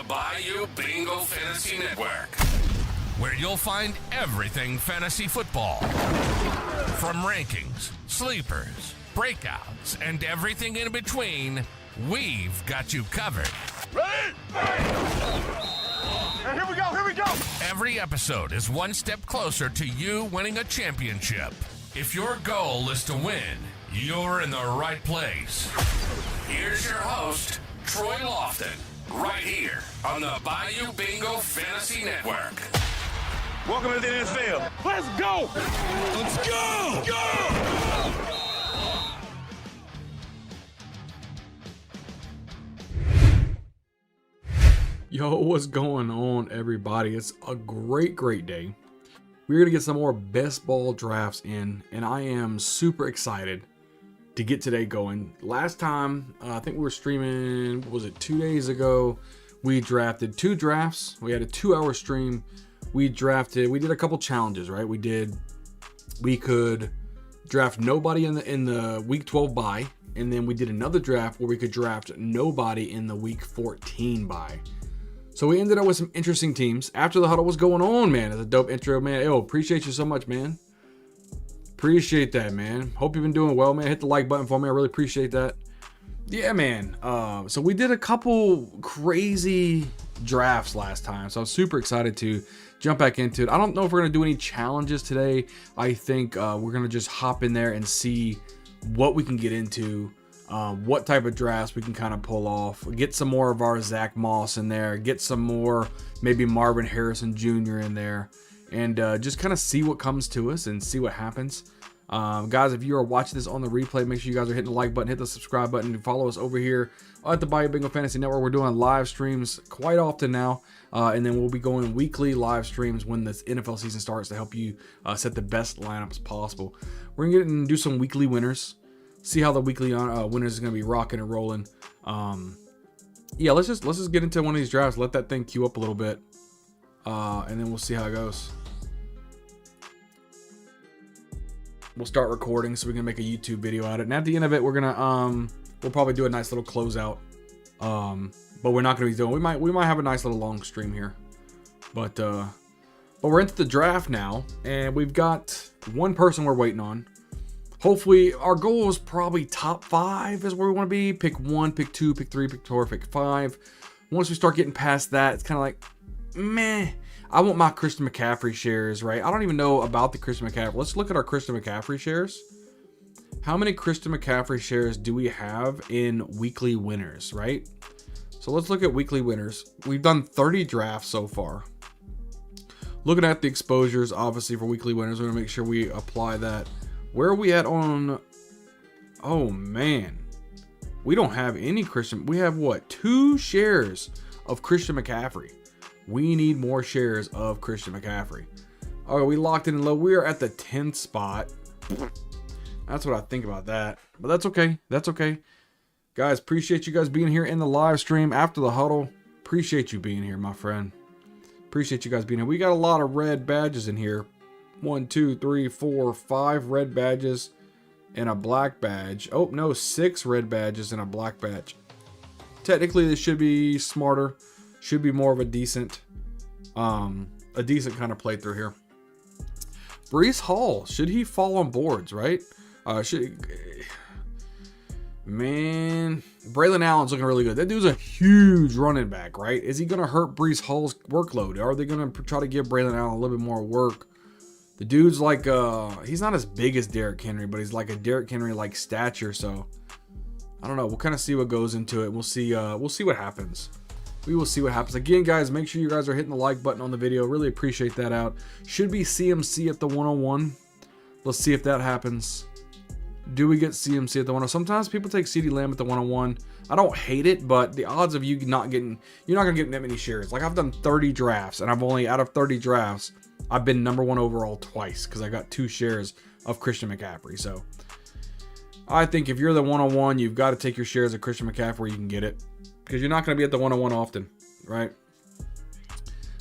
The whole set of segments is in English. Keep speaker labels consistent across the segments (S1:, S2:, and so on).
S1: the Bayou Bingo Fantasy Network, where you'll find everything fantasy football. From rankings, sleepers, breakouts, and everything in between, we've got you covered.
S2: Ready? And here we go!
S1: Every episode is one step closer to you winning a championship. If your goal is to win, you're in the right place. Here's your host, Troy Lofton, right here on the Bayou Bingo Fantasy Network.
S2: Welcome to the NFL. Let's go! Let's go! Go!
S3: Yo, what's going on, everybody? It's a great day. We're going to get some more best ball drafts in, and I am super excited to get today going. Last time, I think we were streaming, was it 2 days ago? We drafted 2 drafts. We had a 2-hour stream. We did a couple challenges, right? We could draft nobody in the week 12 bye, and then we did another draft where we could draft nobody in the week 14 bye. So we ended up with some interesting teams. After the huddle was going on, man. It's a dope intro, man. Yo, appreciate you so much, man. Appreciate that, man. Hope you've been doing well, man. Hit the like button for me. I really appreciate that. Yeah, man. So we did a couple crazy drafts last time. So I'm super excited to jump back into it. I don't know if we're going to do any challenges today. I think we're going to just hop in there and see what we can get into. What type of drafts we can kind of pull off, get some more of our Zach Moss in there, get some more maybe Marvin Harrison Jr. in there, and just kind of see what comes to us and see what happens. Guys, if you are watching this on the replay, make sure you guys are hitting the like button, hit the subscribe button, and follow us over here at the Bayou Bingo Fantasy Network. We're doing live streams quite often now, and then we'll be going weekly live streams when this NFL season starts to help you set the best lineups possible. We're gonna get and do some weekly winners. See how the weekly winners is going to be rocking and rolling. Yeah, let's just get into one of these drafts. Let that thing queue up a little bit, and then we'll see how it goes. We'll start recording so we can make a YouTube video out of it. And at the end of it, we're gonna we'll probably do a nice little closeout. But we're not gonna be doing. We might have a nice little long stream here, but we're into the draft now, and we've got one person we're waiting on. Hopefully, our goal is probably top 5 is where we want to be. Pick 1, pick 2, pick 3, pick 4, pick 5. Once we start getting past that, it's kind of like, meh. I want my Christian McCaffrey shares, right? I don't even know about the Christian McCaffrey. Let's look at our Christian McCaffrey shares. How many Christian McCaffrey shares do we have in weekly winners, right? So let's look at weekly winners. We've done 30 drafts so far. Looking at the exposures, obviously, for weekly winners, we're going to make sure we apply that. Where are we at on... Oh, man. We don't have any Christian... We have, what, 2 shares of Christian McCaffrey. We need more shares of Christian McCaffrey. Okay, we locked in low. We are at the 10th spot. That's what I think about that. But that's okay. That's okay. Guys, appreciate you guys being here in the live stream after the huddle. Appreciate you being here, my friend. Appreciate you guys being here. We got a lot of red badges in here. 1, 2, 3, 4, 5 red badges and a black badge. Oh, no, 6 red badges and a black badge. Technically, this should be smarter. Should be more of a decent kind of playthrough here. Breece Hall, should he fall on boards, right? Man, Braylon Allen's looking really good. That dude's a huge running back, right? Is he going to hurt Breece Hall's workload? Are they going to try to give Braylon Allen a little bit more work? The dude's like, he's not as big as Derrick Henry, but he's like a Derrick Henry-like stature. So I don't know. We'll kind of see what goes into it. We'll see what happens. We will see what happens. Again, guys, make sure you guys are hitting the like button on the video. Really appreciate that out. Should be CMC at the 101. Let's see if that happens. Do we get CMC at the 101? Sometimes people take CeeDee Lamb at the 101. I don't hate it, but the odds of you not getting, you're not going to get that many shares. Like, I've done 30 drafts, and I've only, out of 30 drafts, I've been number 1 overall twice because I got 2 shares of Christian McCaffrey. So I think if you're the 101, you've got to take your shares of Christian McCaffrey where you can get it, because you're not going to be at the 101 often, right?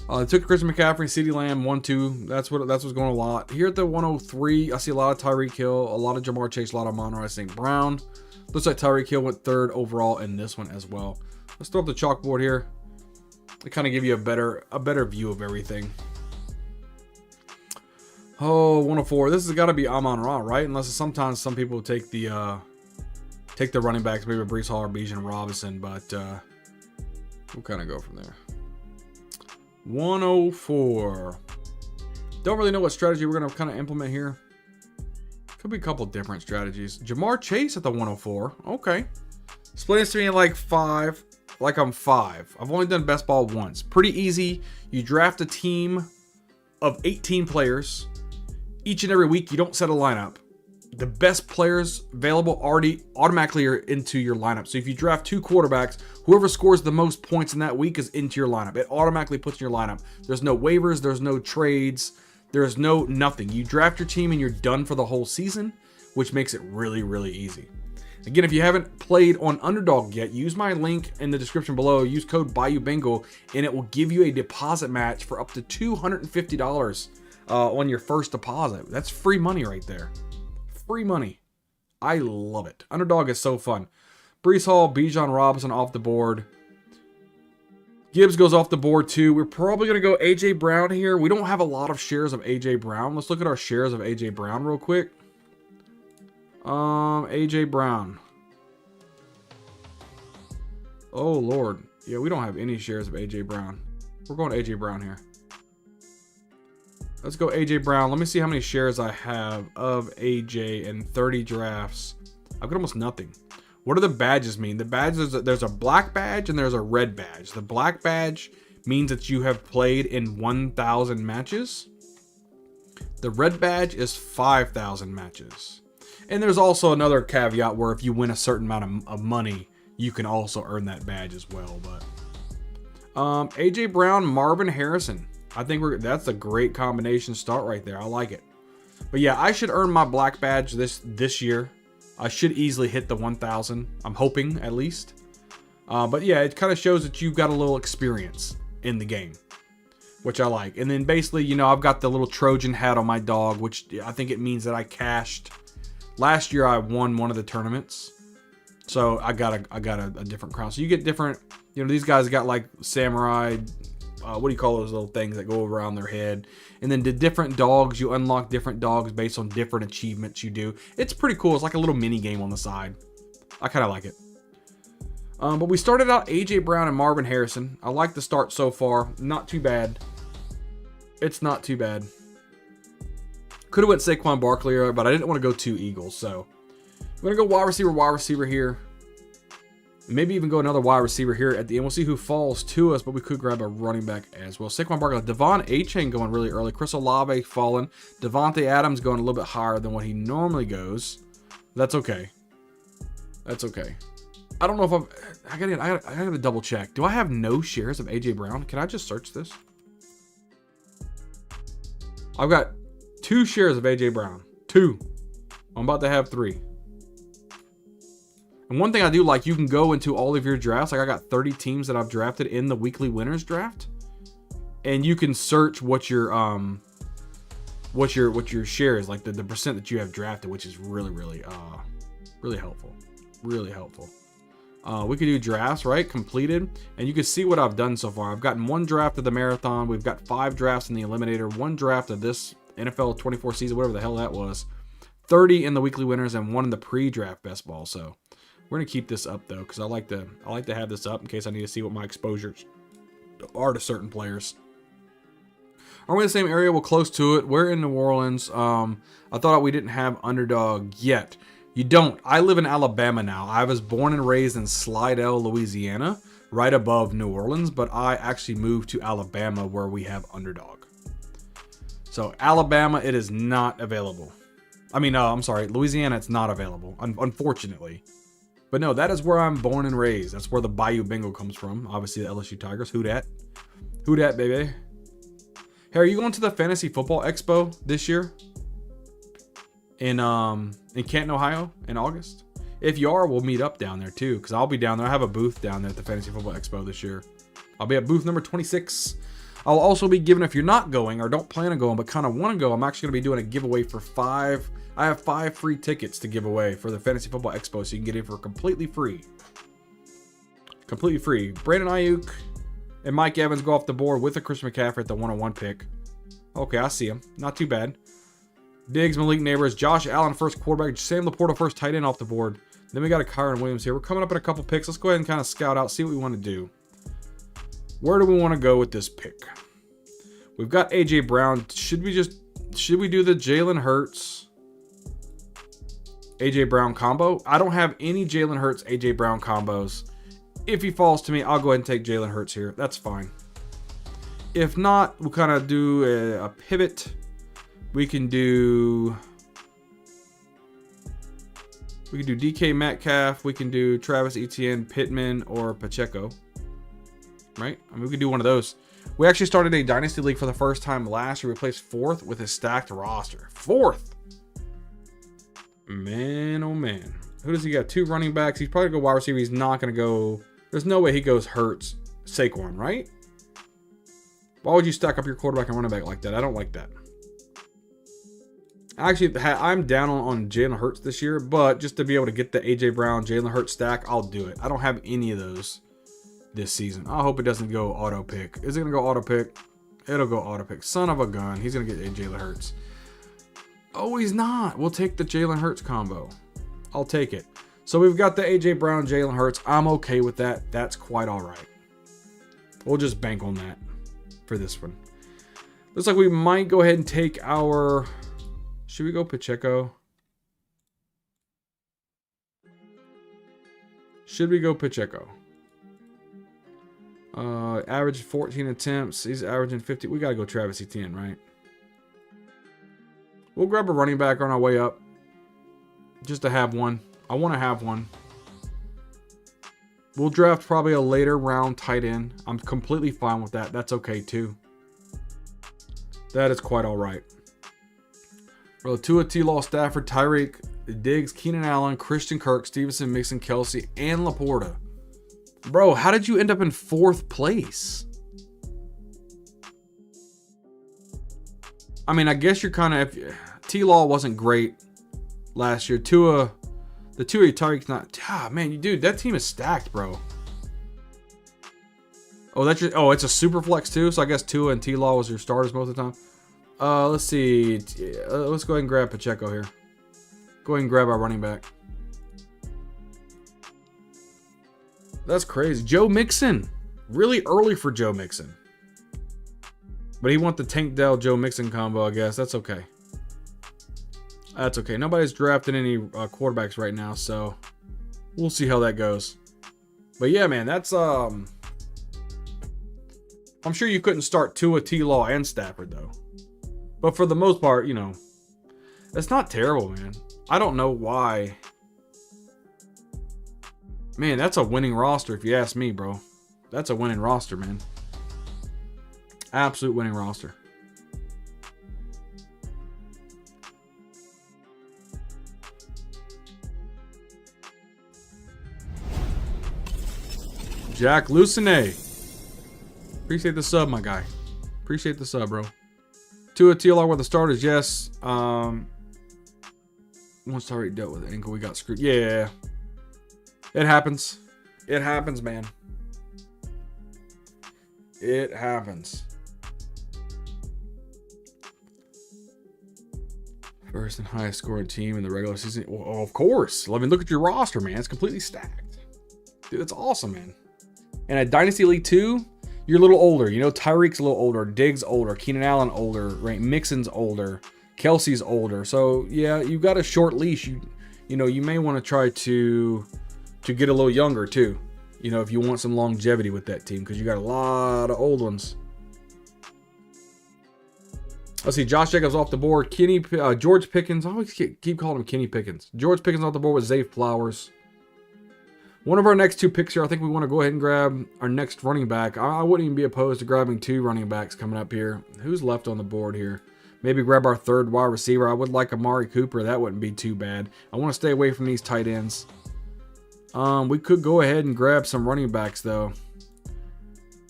S3: I took Christian McCaffrey, CeeDee Lamb, 1-2. That's what's going on a lot. Here at the 103, I see a lot of Tyreek Hill, a lot of Jamar Chase, a lot of Monroe St. Brown. Looks like Tyreek Hill went 3rd overall in this one as well. Let's throw up the chalkboard here. to kind of give you a better view of everything. Oh, 104. This has got to be Amon-Ra, right? Unless sometimes some people take the running backs, maybe Breece Hall or Bijan Robinson, but we'll kind of go from there. 104. Don't really know what strategy we're going to kind of implement here. Could be a couple different strategies. Jamar Chase at the 104. Okay. Explain this to me in like 5. Like I'm 5. I've only done best ball once. Pretty easy. You draft a team of 18 players. Each and every week, you don't set a lineup. The best players available already automatically are into your lineup. So if you draft 2 quarterbacks, whoever scores the most points in that week is into your lineup. It automatically puts in your lineup. There's no waivers. There's no trades. There's no nothing. You draft your team and you're done for the whole season, which makes it really, really easy. Again, if you haven't played on Underdog yet, use my link in the description below. Use code BayouBingo, and it will give you a deposit match for up to $250 on your first deposit. That's free money right there. Free money. I love it. Underdog is so fun. Breece Hall, Bijan Robinson off the board. Gibbs goes off the board too. We're probably going to go A.J. Brown here. We don't have a lot of shares of A.J. Brown. Let's look at our shares of A.J. Brown real quick. A.J. Brown. Oh, Lord. Yeah, we don't have any shares of A.J. Brown. We're going A.J. Brown here. Let's go A.J. Brown. Let me see how many shares I have of A.J. in 30 drafts. I've got almost nothing. What do the badges mean? The badges, there's a black badge and there's a red badge. The black badge means that you have played in 1,000 matches. The red badge is 5,000 matches. And there's also another caveat where if you win a certain amount of money, you can also earn that badge as well. But A.J. Brown, Marvin Harrison. I think that's a great combination start right there. I like it. But yeah, I should earn my black badge this year. I should easily hit the 1,000. I'm hoping, at least. But yeah, it kind of shows that you've got a little experience in the game, which I like. And then basically, you know, I've got the little Trojan hat on my dog, which I think it means that I cashed. Last year, I won one of the tournaments. So I got a different crown. So you get different, you know, these guys got like samurai, what do you call those little things that go around their head? And then the different dogs, you unlock different dogs based on different achievements you do. It's pretty cool. It's like a little mini game on the side. I kind of like it. But we started out A.J. Brown and Marvin Harrison. I like the start so far. Not too bad. It's not too bad. Could have went Saquon Barkley, but I didn't want to go 2 Eagles. So I'm going to go wide receiver here. Maybe even go another wide receiver here at the end. We'll see who falls to us, but we could grab a running back as well. Saquon Barkley, Devon Achane going really early. Chris Olave falling. Devontae Adams going a little bit higher than what he normally goes. That's okay. That's okay. I don't know if I gotta double check. Do I have no shares of A.J. Brown? Can I just search this? I've got 2 shares of A.J. Brown. 2. I'm about to have 3. And one thing I do like, you can go into all of your drafts. Like I got 30 teams that I've drafted in the weekly winners draft, and you can search what your share is, like the percent that you have drafted, which is really helpful. Really helpful. We could do drafts, right? Completed, and you can see what I've done so far. I've gotten 1 draft of the marathon. We've got 5 drafts in the eliminator, 1 draft of this NFL 24 season, whatever the hell that was. 30 in the weekly winners and 1 in the pre-draft best ball. So we're gonna keep this up though, because I like to have this up in case I need to see what my exposures are to certain players. Are we in the same area? We're close to it. We're in New Orleans. I thought we didn't have Underdog yet. You don't. I live in Alabama now. I was born and raised in Slidell, Louisiana, right above New Orleans, but I actually moved to Alabama where we have Underdog. So Alabama, it is not available. I mean, I'm sorry, Louisiana, it's not available, unfortunately. But no, that is where I'm born and raised. That's where the Bayou Bingo comes from. Obviously, the LSU Tigers. Who dat? Who dat, baby? Hey, are you going to the Fantasy Football Expo this year? In Canton, Ohio in August? If you are, we'll meet up down there too, because I'll be down there. I have a booth down there at the Fantasy Football Expo this year. I'll be at booth number 26. I'll also be giving, if you're not going or don't plan on going but kind of want to go, I'm actually going to be doing a giveaway for 5. I have 5 free tickets to give away for the Fantasy Football Expo, so you can get in for completely free. Completely free. Brandon Ayuk, And Mike Evans go off the board with a Chris McCaffrey at the 101 pick. Okay, I see him. Not too bad. Diggs, Malik Neighbors, Josh Allen, first quarterback. Sam Laporta, first tight end off the board. Then we got a Kyron Williams here. We're coming up in a couple picks. Let's go ahead and kind of scout out, see what we want to do. Where do we want to go with this pick? We've got A.J. Brown. Should we do the Jalen Hurts, A.J. Brown combo? I don't have any Jalen Hurts, A.J. Brown combos. If he falls to me, I'll go ahead and take Jalen Hurts here. That's fine. If not, we'll kind of do a pivot. We can do DK Metcalf. We can do Travis Etienne, Pittman, or Pacheco. Right? I mean, we could do one of those. We actually started a Dynasty League for the first time last year. We placed 4th with a stacked roster. 4th! Man, oh man. Who does he got? 2 running backs. He's probably going to go wide receiver. He's not going to go... There's no way he goes Hurts, Saquon, right? Why would you stack up your quarterback and running back like that? I don't like that. Actually, I'm down on Jalen Hurts this year, but just to be able to get the A.J. Brown, Jalen Hurts stack, I'll do it. I don't have any of those this season. I hope it doesn't go auto pick. Is it going to go auto pick? It'll go auto pick. Son of a gun. He's going to get Jalen Hurts. Oh, he's not. We'll take the Jalen Hurts combo. I'll take it. So we've got the A.J. Brown, Jalen Hurts. I'm okay with that. That's quite all right. We'll just bank on that for this one. Looks like we might go ahead and take our... Should we go Pacheco? Should we go Pacheco? Average 14 attempts. He's averaging 50. We got to go Travis Etienne, right? We'll grab a running back on our way up. Just to have one. I want to have one. We'll draft probably a later round tight end. I'm completely fine with that. That's okay too. That is quite all right. Well, Tua, T-Law, Stafford, Tyreek, Diggs, Keenan Allen, Christian Kirk, Stevenson, Mixon, Kelsey, and Laporta. Bro, how did you end up in 4th place? I mean, I guess you're kind of... T-Law wasn't great last year. Tua... The Tua Tyreek's not... man, dude, that team is stacked, bro. Oh, that's your... Oh, it's a super flex too? So I guess Tua and T-Law was your starters most of the time. Let's see. Let's go ahead and grab Pacheco here. Go ahead and grab our running back. That's crazy. Joe Mixon. Really early for Joe Mixon. But he wants the Tank Dell Joe Mixon combo, I guess. That's okay. That's okay. Nobody's drafting any quarterbacks right now, so we'll see how that goes. But yeah, man, that's... I'm sure you couldn't start Tua, T-Law, and Stafford, though. But for the most part, you know, it's not terrible, man. I don't know why. Man, that's a winning roster if you ask me, bro. That's a winning roster, man. Absolute winning roster. Jack Lucene. Appreciate the sub, my guy. Appreciate the sub, bro. Tua TLR with the starters, yes. Once already dealt with the ankle, we got screwed. Yeah. It happens. It happens, man. It happens. First and highest scoring team in the regular season. Well, of course. I mean, look at your roster, man. It's completely stacked. Dude, that's awesome, man. And at Dynasty League 2, you're a little older. You know, Tyreek's a little older. Diggs older. Keenan Allen older. Right? Mixon's older. Kelsey's older. So, yeah, you've got a short leash. You know, you may want to try to get a little younger, too. You know, if you want some longevity with that team. Because you got a lot of old ones. Let's see. Josh Jacobs off the board. George Pickens. I always keep calling him Kenny Pickens. George Pickens off the board with Zay Flowers. One of our next 2 picks here, I think we want to go ahead and grab our next running back. I wouldn't even be opposed to grabbing 2 running backs coming up here. Who's left on the board here? Maybe grab our 3rd wide receiver. I would like Amari Cooper. That wouldn't be too bad. I want to stay away from these tight ends. We could go ahead and grab some running backs, though.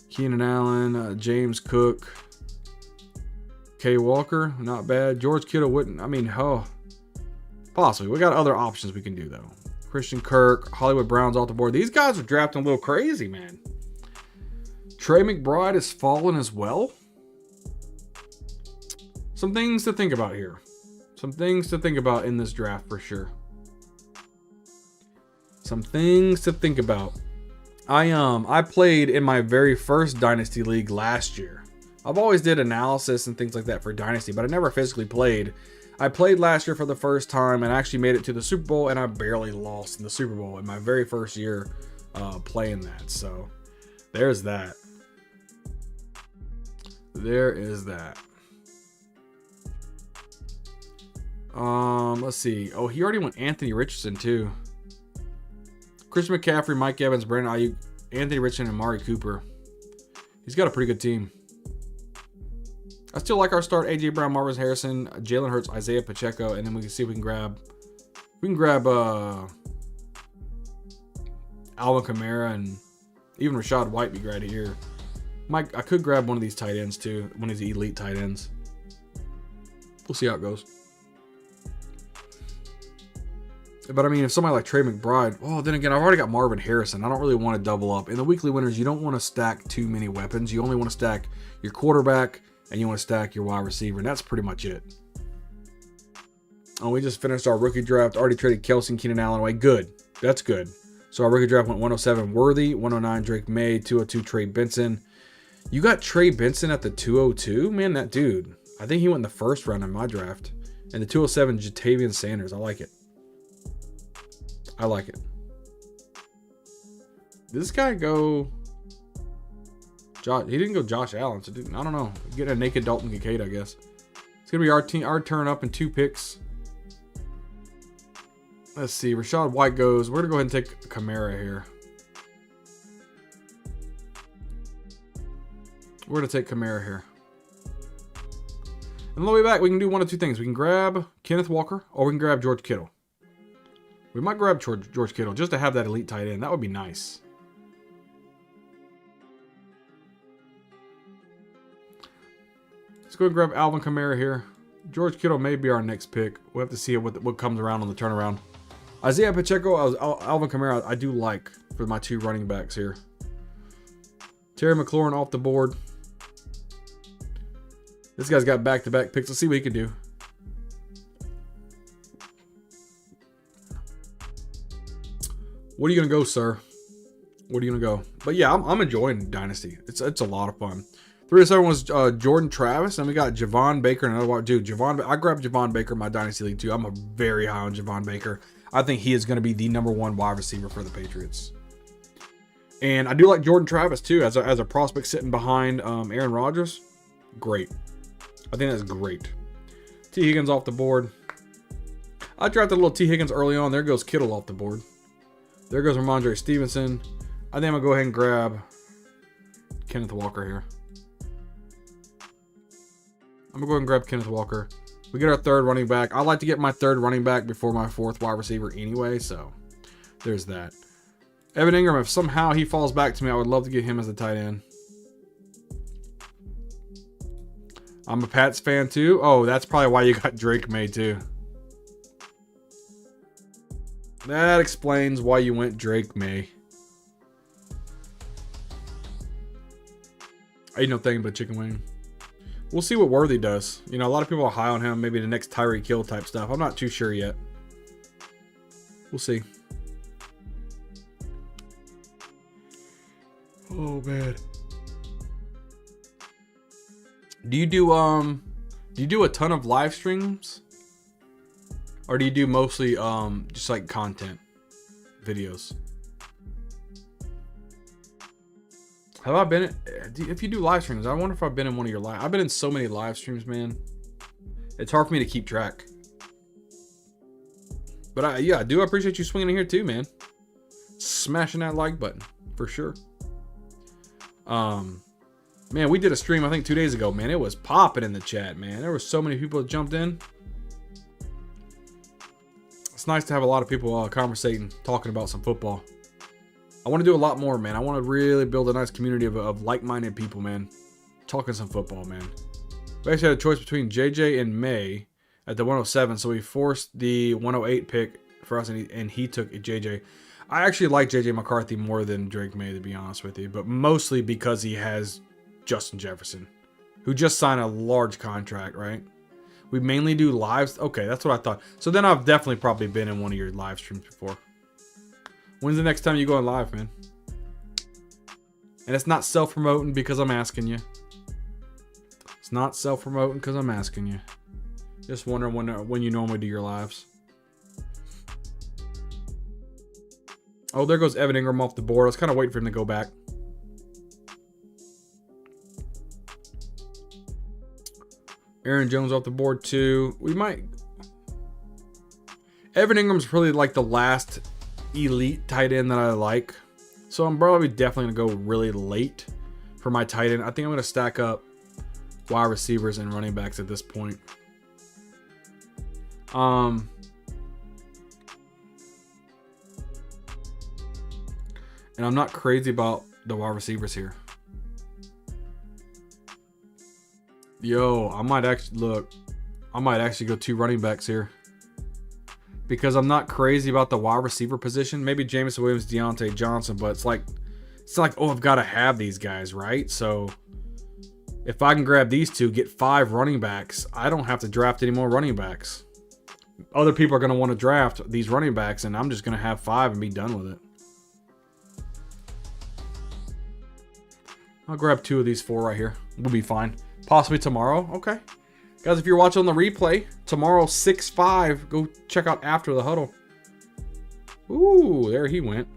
S3: Keenan Allen, James Cook, Kay Walker. Not bad. George Kittle wouldn't. I mean, possibly. We got other options we can do, though. Christian Kirk, Hollywood Browns off the board. These guys are drafting a little crazy, man. Trey McBride has fallen as well. Some things to think about here. Some things to think about in this draft for sure. Some things to think about. I played in my very first Dynasty League last year. I've always did analysis and things like that for Dynasty, but I never physically played. I played last year for the first time and actually made it to the Super Bowl, and I barely lost in the Super Bowl in my very first year playing that. So there's that. There is that. Let's see. Oh, he already went Anthony Richardson too. Christian McCaffrey, Mike Evans, Brandon Ayuk, Anthony Richardson, and Amari Cooper. He's got a pretty good team. I still like our start: AJ Brown, Marvin Harrison, Jalen Hurts, Isaiah Pacheco, and then we can see if we can grab Alvin Kamara and even Rashad White be right here. I could grab one of these tight ends too, one of these elite tight ends. We'll see how it goes. But I mean, if somebody like Trey McBride, well, then again, I've already got Marvin Harrison. I don't really want to double up. In the weekly winners, you don't want to stack too many weapons. You only want to stack your quarterback and you want to stack your wide receiver, and that's pretty much it. Oh, we just finished our rookie draft. Already traded Kelsey and Keenan Allen away. Good. That's good. So our rookie draft went 107 Worthy, 109 Drake May, 202 Trey Benson. You got Trey Benson at the 202? Man, that dude. I think he went in the first round in my draft. And the 207 Jatavian Sanders. I like it. I like it. Did this guy go... He didn't go Josh Allen, so I don't know. Get a naked Dalton Kincaid, I guess. It's going to be our turn up in 2 picks. Let's see. Rashad White goes. We're going to go ahead and take Kamara here. We're going to take Kamara here. And on the way back, we can do one of two things. We can grab Kenneth Walker, or we can grab George Kittle. We might grab George Kittle just to have that elite tight end. That would be nice. Let's go and grab Alvin Kamara here. George Kittle may be our next pick. We'll have to see what comes around on the turnaround. Isaiah Pacheco, Alvin Kamara, I do like for my 2 running backs here. Terry McLaurin off the board. This guy's got back-to-back picks. Let's see what he can do. What are you going to go, sir? What are you going to go? But yeah, I'm enjoying Dynasty. It's a lot of fun. 307 was Jordan Travis, and we got Javon Baker and another one. Dude, I grabbed Javon Baker in my Dynasty League too. I'm a very high on Javon Baker. I think he is going to be the #1 wide receiver for the Patriots. And I do like Jordan Travis too as a prospect sitting behind Aaron Rodgers. Great. I think that's great. T. Higgins off the board. I drafted a little T. Higgins early on. There goes Kittle off the board. There goes Ramondre Stevenson. I think I'm going to go ahead and grab Kenneth Walker here. I'm going to go ahead and grab Kenneth Walker. We get our 3rd running back. I like to get my 3rd running back before my 4th wide receiver anyway, so there's that. Evan Ingram, if somehow he falls back to me, I would love to get him as a tight end. I'm a Pats fan too. Oh, that's probably why you got Drake May too. That explains why you went Drake May. I eat no thing but chicken wing. We'll see what Worthy does. You know, a lot of people are high on him. Maybe the next Tyreek Hill type stuff. I'm not too sure yet. We'll see. Oh man. Do you do a ton of live streams? Or do you do mostly just like content videos? Have I been if you do live streams, I wonder if I've been in one of your live. I've been in so many live streams, man. It's hard for me to keep track. But I do appreciate you swinging in here too, man. Smashing that like button for sure. Man, we did a stream I think 2 days ago, man. It was popping in the chat, man. There were so many people that jumped in. It's nice to have a lot of people conversating, talking about some football. I want to do a lot more, man. I want to really build a nice community of like-minded people, man. Talking some football, man. We actually had a choice between JJ and May at the 107, so we forced the 108 pick for us, and he took JJ. I actually like JJ McCarthy more than Drake May, to be honest with you, but mostly because he has Justin Jefferson, who just signed a large contract, right? We mainly do lives. Okay, that's what I thought. So then I've definitely probably been in one of your live streams before. When's the next time you go on live, man? And it's not self-promoting because I'm asking you. It's not self-promoting because I'm asking you. Just wondering when you normally do your lives. Oh, there goes Evan Ingram off the board. I was kind of waiting for him to go back. Aaron Jones off the board too. We might... Evan Ingram's probably like the last elite tight end that I like. So I'm probably definitely going to go really late for my tight end. I think I'm going to stack up wide receivers and running backs at this point. And I'm not crazy about the wide receivers here. Yo, I might actually go 2 running backs here. Because I'm not crazy about the wide receiver position. Maybe Jameson Williams, Deontay Johnson, but it's not like, oh, I've got to have these guys, right? So if I can grab these 2, get 5 running backs, I don't have to draft any more running backs. Other people are going to want to draft these running backs, and I'm just going to have 5 and be done with it. I'll grab 2 of these 4 right here. We'll be fine. Possibly tomorrow. Okay. Guys, if you're watching on the replay, tomorrow 6-5, go check out After the Huddle. Ooh, there he went.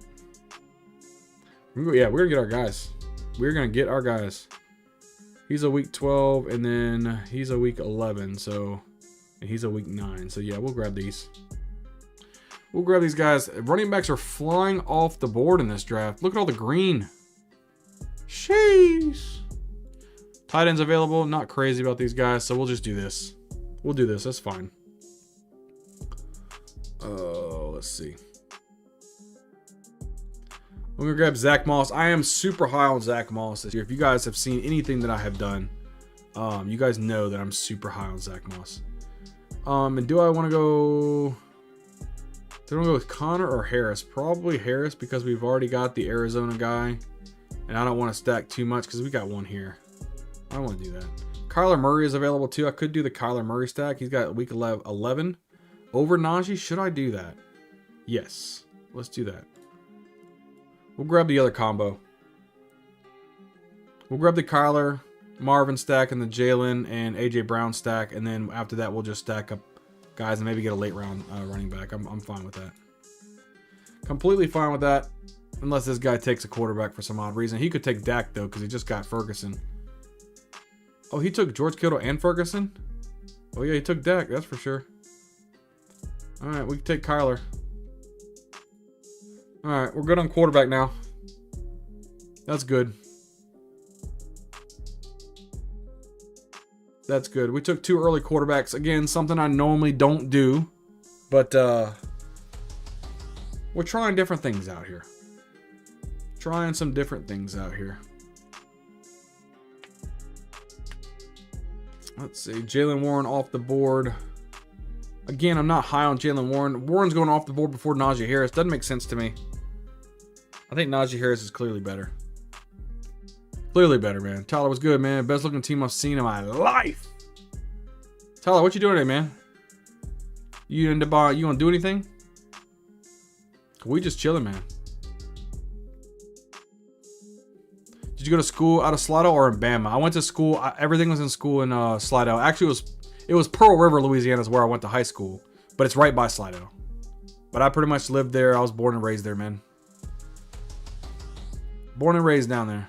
S3: Yeah, we're going to get our guys. We're going to get our guys. He's a week 12, and then he's a week 11, so... And he's a week 9, so yeah, we'll grab these. We'll grab these guys. Running backs are flying off the board in this draft. Look at all the green. Sheesh. Tight ends available. Not crazy about these guys, so we'll just do this. We'll do this. That's fine. Let's see. We're going to grab Zach Moss. I am super high on Zach Moss this year. If you guys have seen anything that I have done, you guys know that I'm super high on Zach Moss. And do I want to go... Do I want to go with Connor or Harris? Probably Harris because we've already got the Arizona guy. And I don't want to stack too much because we got one here. I don't want to do that. Kyler Murray is available too. I could do the Kyler Murray stack. He's got week 11 over Najee. Should I do that? Yes. Let's do that. We'll grab the other combo. We'll grab the Kyler, Marvin stack, and the Jalen and AJ Brown stack. And then after that, we'll just stack up guys and maybe get a late round running back. I'm fine with that. Completely fine with that. Unless this guy takes a quarterback for some odd reason. He could take Dak, though, because he just got Ferguson. Oh, he took George Kittle and Ferguson? Oh, yeah, he took Dak. That's for sure. All right, we can take Kyler. All right, we're good on quarterback now. That's good. That's good. We took 2 early quarterbacks. Again, something I normally don't do. But we're trying different things out here. Trying some different things out here. Let's see. Jalen Warren off the board. Again, I'm not high on Jalen Warren. Warren's going off the board before Najee Harris. Doesn't make sense to me. I think Najee Harris is clearly better. Clearly better, man. Tyler, what's good, man? Best looking team I've seen in my life. Tyler, what you doing today, man? You gonna do anything? We just chilling, man. Did you go to school out of Slidell or in Bama? I went to school. Everything was in school in Slidell. Actually, it was Pearl River, Louisiana is where I went to high school. But it's right by Slidell. But I pretty much lived there. I was born and raised there, man. Born and raised down there.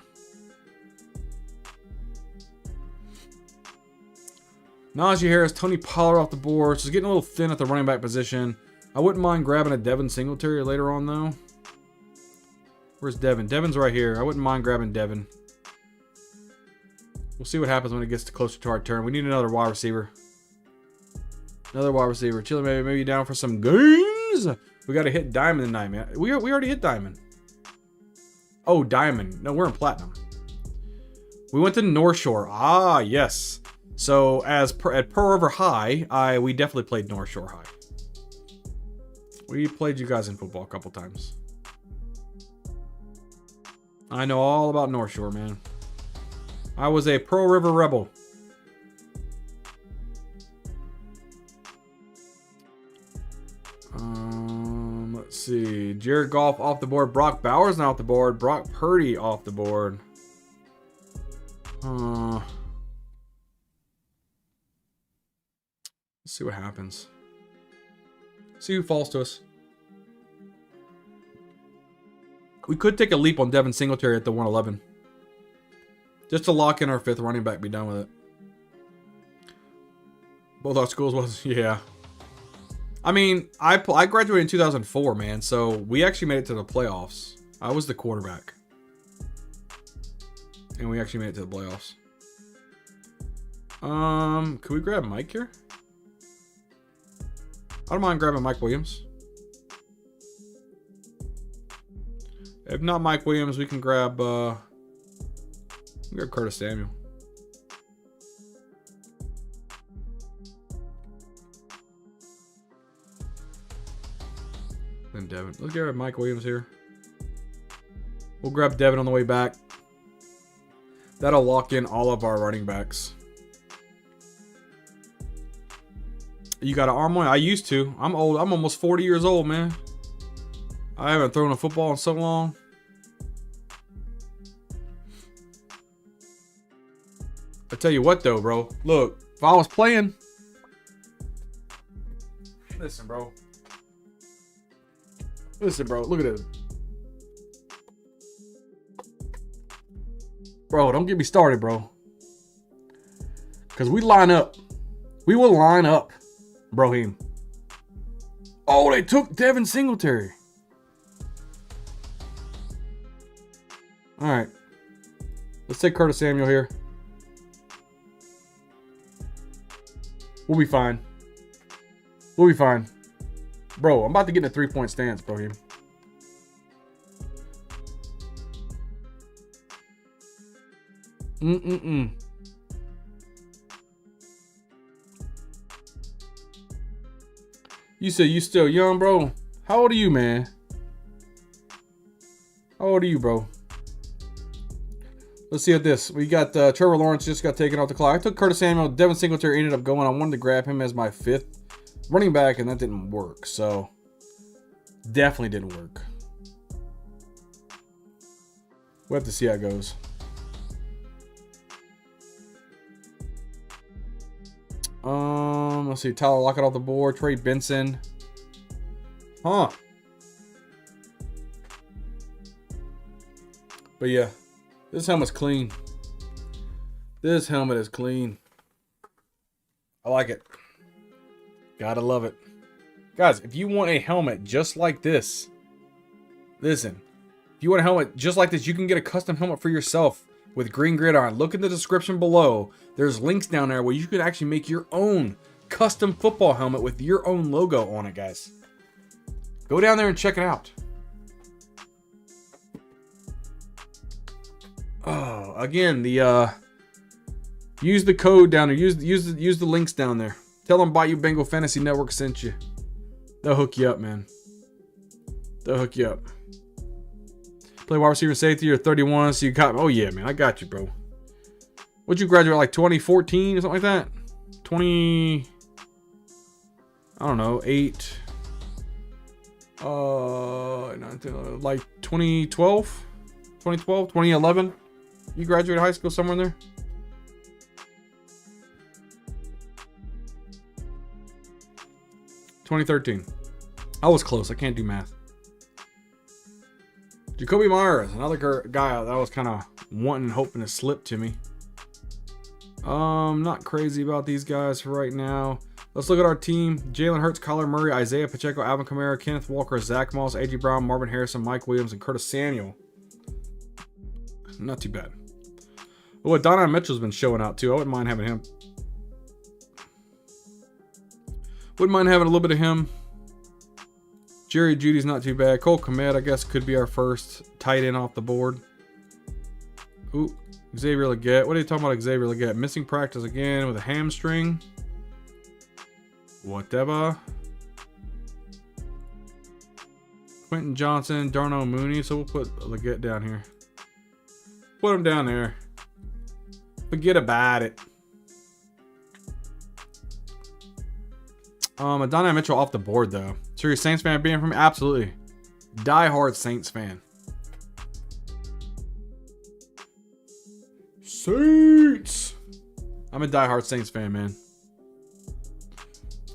S3: Najee Harris, Tony Pollard off the board. So it's getting a little thin at the running back position. I wouldn't mind grabbing a Devin Singletary later on, though. Where's Devin? Devin's right here. I wouldn't mind grabbing Devin. We'll see what happens when it gets closer to our turn. We need another wide receiver. Another wide receiver. Chili, maybe down for some games. We got to hit diamond tonight, man. We already hit diamond. Oh, diamond. No, we're in platinum. We went to North Shore. Ah, yes. So at Pearl River High, we definitely played North Shore High. We played you guys in football a couple times. I know all about North Shore, man. I was a Pearl River Rebel. Let's see. Jared Goff off the board. Brock Bowers not off the board. Brock Purdy off the board. Let's see what happens. See who falls to us. We could take a leap on Devin Singletary at the 111. Just to lock in our 5th running back, be done with it. Both our schools was, yeah. I mean, I graduated in 2004, man, so we actually made it to the playoffs. I was the quarterback. And we actually made it to the playoffs. Could we grab Mike here? I don't mind grabbing Mike Williams. If not Mike Williams, we can grab Curtis Samuel. Then Devin. Let's grab Mike Williams here. We'll grab Devin on the way back. That'll lock in all of our running backs. You got an arm on? I used to. I'm old. I'm almost 40 years old, man. I haven't thrown a football in so long. I tell you what, though, bro. Look, if I was playing... Listen, bro. Listen, bro. Look at this. Bro, don't get me started, bro. Because we line up. We will line up, Brohim. Oh, they took Devin Singletary. All right. Let's take Curtis Samuel here. We'll be fine. We'll be fine. Bro, I'm about to get in a 3-point stance, Brohim. You said you still young, bro. How old are you, man? How old are you, bro? Let's see at this. We got Trevor Lawrence just got taken off the clock. I took Curtis Samuel. Devin Singletary ended up going. I wanted to grab him as my 5th running back, and that didn't work. So, definitely didn't work. We'll have to see how it goes. Let's see. Tyler Lockett off the board. Trey Benson. Huh. But yeah. This helmet's clean. This helmet is clean. I like it. Gotta love it. Guys, if you want a helmet just like this, listen. If you want a helmet just like this, you can get a custom helmet for yourself with Green Gridiron. Look in the description below. There's links down there where you can actually make your own custom football helmet with your own logo on it, guys. Go down there and check it out. Oh, again, the use the code down there. Use the links down there. Tell them Bayou Bengal Fantasy Network sent you. They'll hook you up, man. They'll hook you up. Play wide receiver safety. You're 31, so you got. Oh yeah, man, I got you, bro. What'd you graduate like 2014 or something like that? 20. I don't know, 8. Like 2012, 2011. You graduated high school somewhere in there? $2013. I was close. I can't do math. Jacoby Myers, another guy that I was kind of wanting, hoping to slip to me. Not crazy about these guys for right now. Let's look at our team. Jalen Hurts, Kyler Murray, Isaiah Pacheco, Alvin Kamara, Kenneth Walker, Zach Moss, A.J. Brown, Marvin Harrison, Mike Williams, and Curtis Samuel. Not too bad. Oh, Donovan Mitchell's been showing out too. I wouldn't mind having him. Wouldn't mind having a little bit of him. Jerry Judy's not too bad. Cole Kmet, I guess, could be our first tight end off the board. Ooh, Xavier Legette. What are you talking about, Xavier Legette? Missing practice again with a hamstring. Whatever. Quentin Johnson, Darnell Mooney. So we'll put Legette down here. Put him down there. Forget about it. Adonai Mitchell off the board though. So you're a Saints fan being from me? Absolutely. Die-hard Saints fan. Saints! I'm a die-hard Saints fan, man.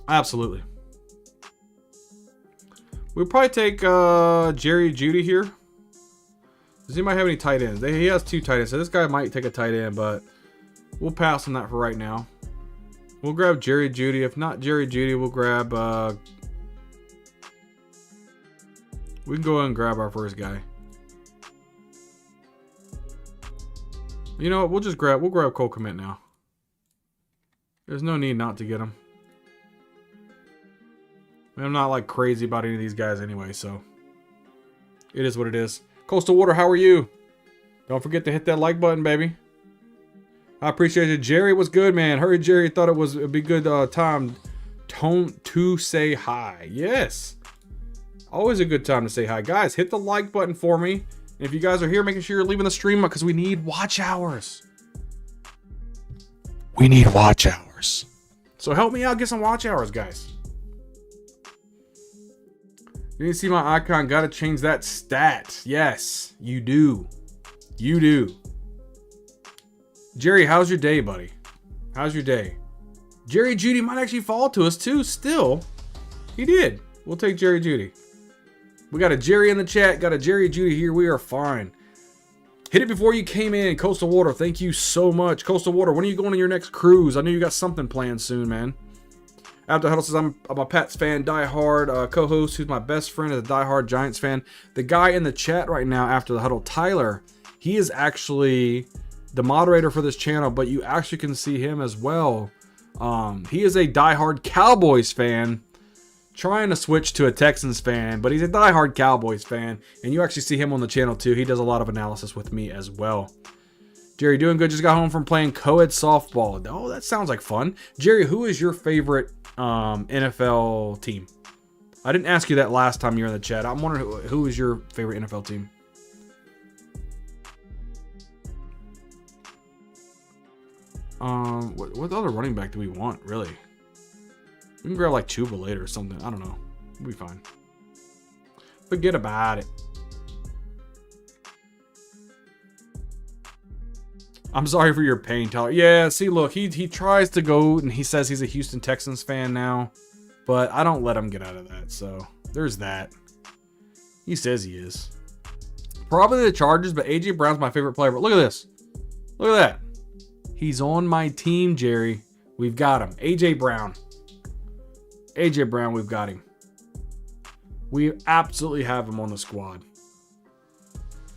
S3: Absolutely. We'll probably take Jerry Jeudy here. Does anybody have any tight ends? He has 2 tight ends, so this guy might take a tight end, but we'll pass on that for right now. We'll grab Jerry Jeudy. If not Jerry Jeudy, we'll grab... we can go ahead and grab our first guy. You know what? We'll grab Cole Kmet now. There's no need not to get him. I'm not like crazy about any of these guys anyway, so it is what it is. Coastal Water, how are you? Don't forget to hit that like button, baby. I appreciate it. Jerry was good, man. Hurry, Jerry thought it'd be good time to say hi. Yes. Always a good time to say hi. Guys, hit the like button for me. And if you guys are here, making sure you're leaving the stream because we need watch hours. We need watch hours. So help me out, get some watch hours, guys. You didn't see my icon. Gotta change that stat. Yes, you do. You do. Jerry, how's your day, buddy? How's your day? Jerry Jeudy might actually fall to us too. Still, he did. We'll take Jerry Jeudy. We got a Jerry in the chat. Got a Jerry Jeudy here. We are fine. Hit it before you came in. Coastal Water, thank you so much. Coastal Water, when are you going on your next cruise? I know you got something planned soon, man. After Huddle says, I'm a Pats fan, diehard co-host who's my best friend is a diehard Giants fan. The guy in the chat right now after the Huddle, Tyler, he is actually the moderator for this channel, but you actually can see him as well. He is a diehard Cowboys fan, trying to switch to a Texans fan, but he's a diehard Cowboys fan, and you actually see him on the channel too. He does a lot of analysis with me as well. Jerry, doing good. Just got home from playing co-ed softball. Oh, that sounds like fun. Jerry, who is your favorite NFL team? I didn't ask you that last time you were in the chat. I'm wondering who is your favorite NFL team? What other running back do we want, really? We can grab like Chuba later or something. I don't know. We'll be fine. Forget about it. I'm sorry for your pain, Tyler. Yeah, see, look, he tries to go and he says he's a Houston Texans fan now, but I don't let him get out of that. So there's that. He says he is. Probably the Chargers, but AJ Brown's my favorite player. But look at this. Look at that. He's on my team, Jerry. We've got him. AJ Brown. AJ Brown, we've got him. We absolutely have him on the squad.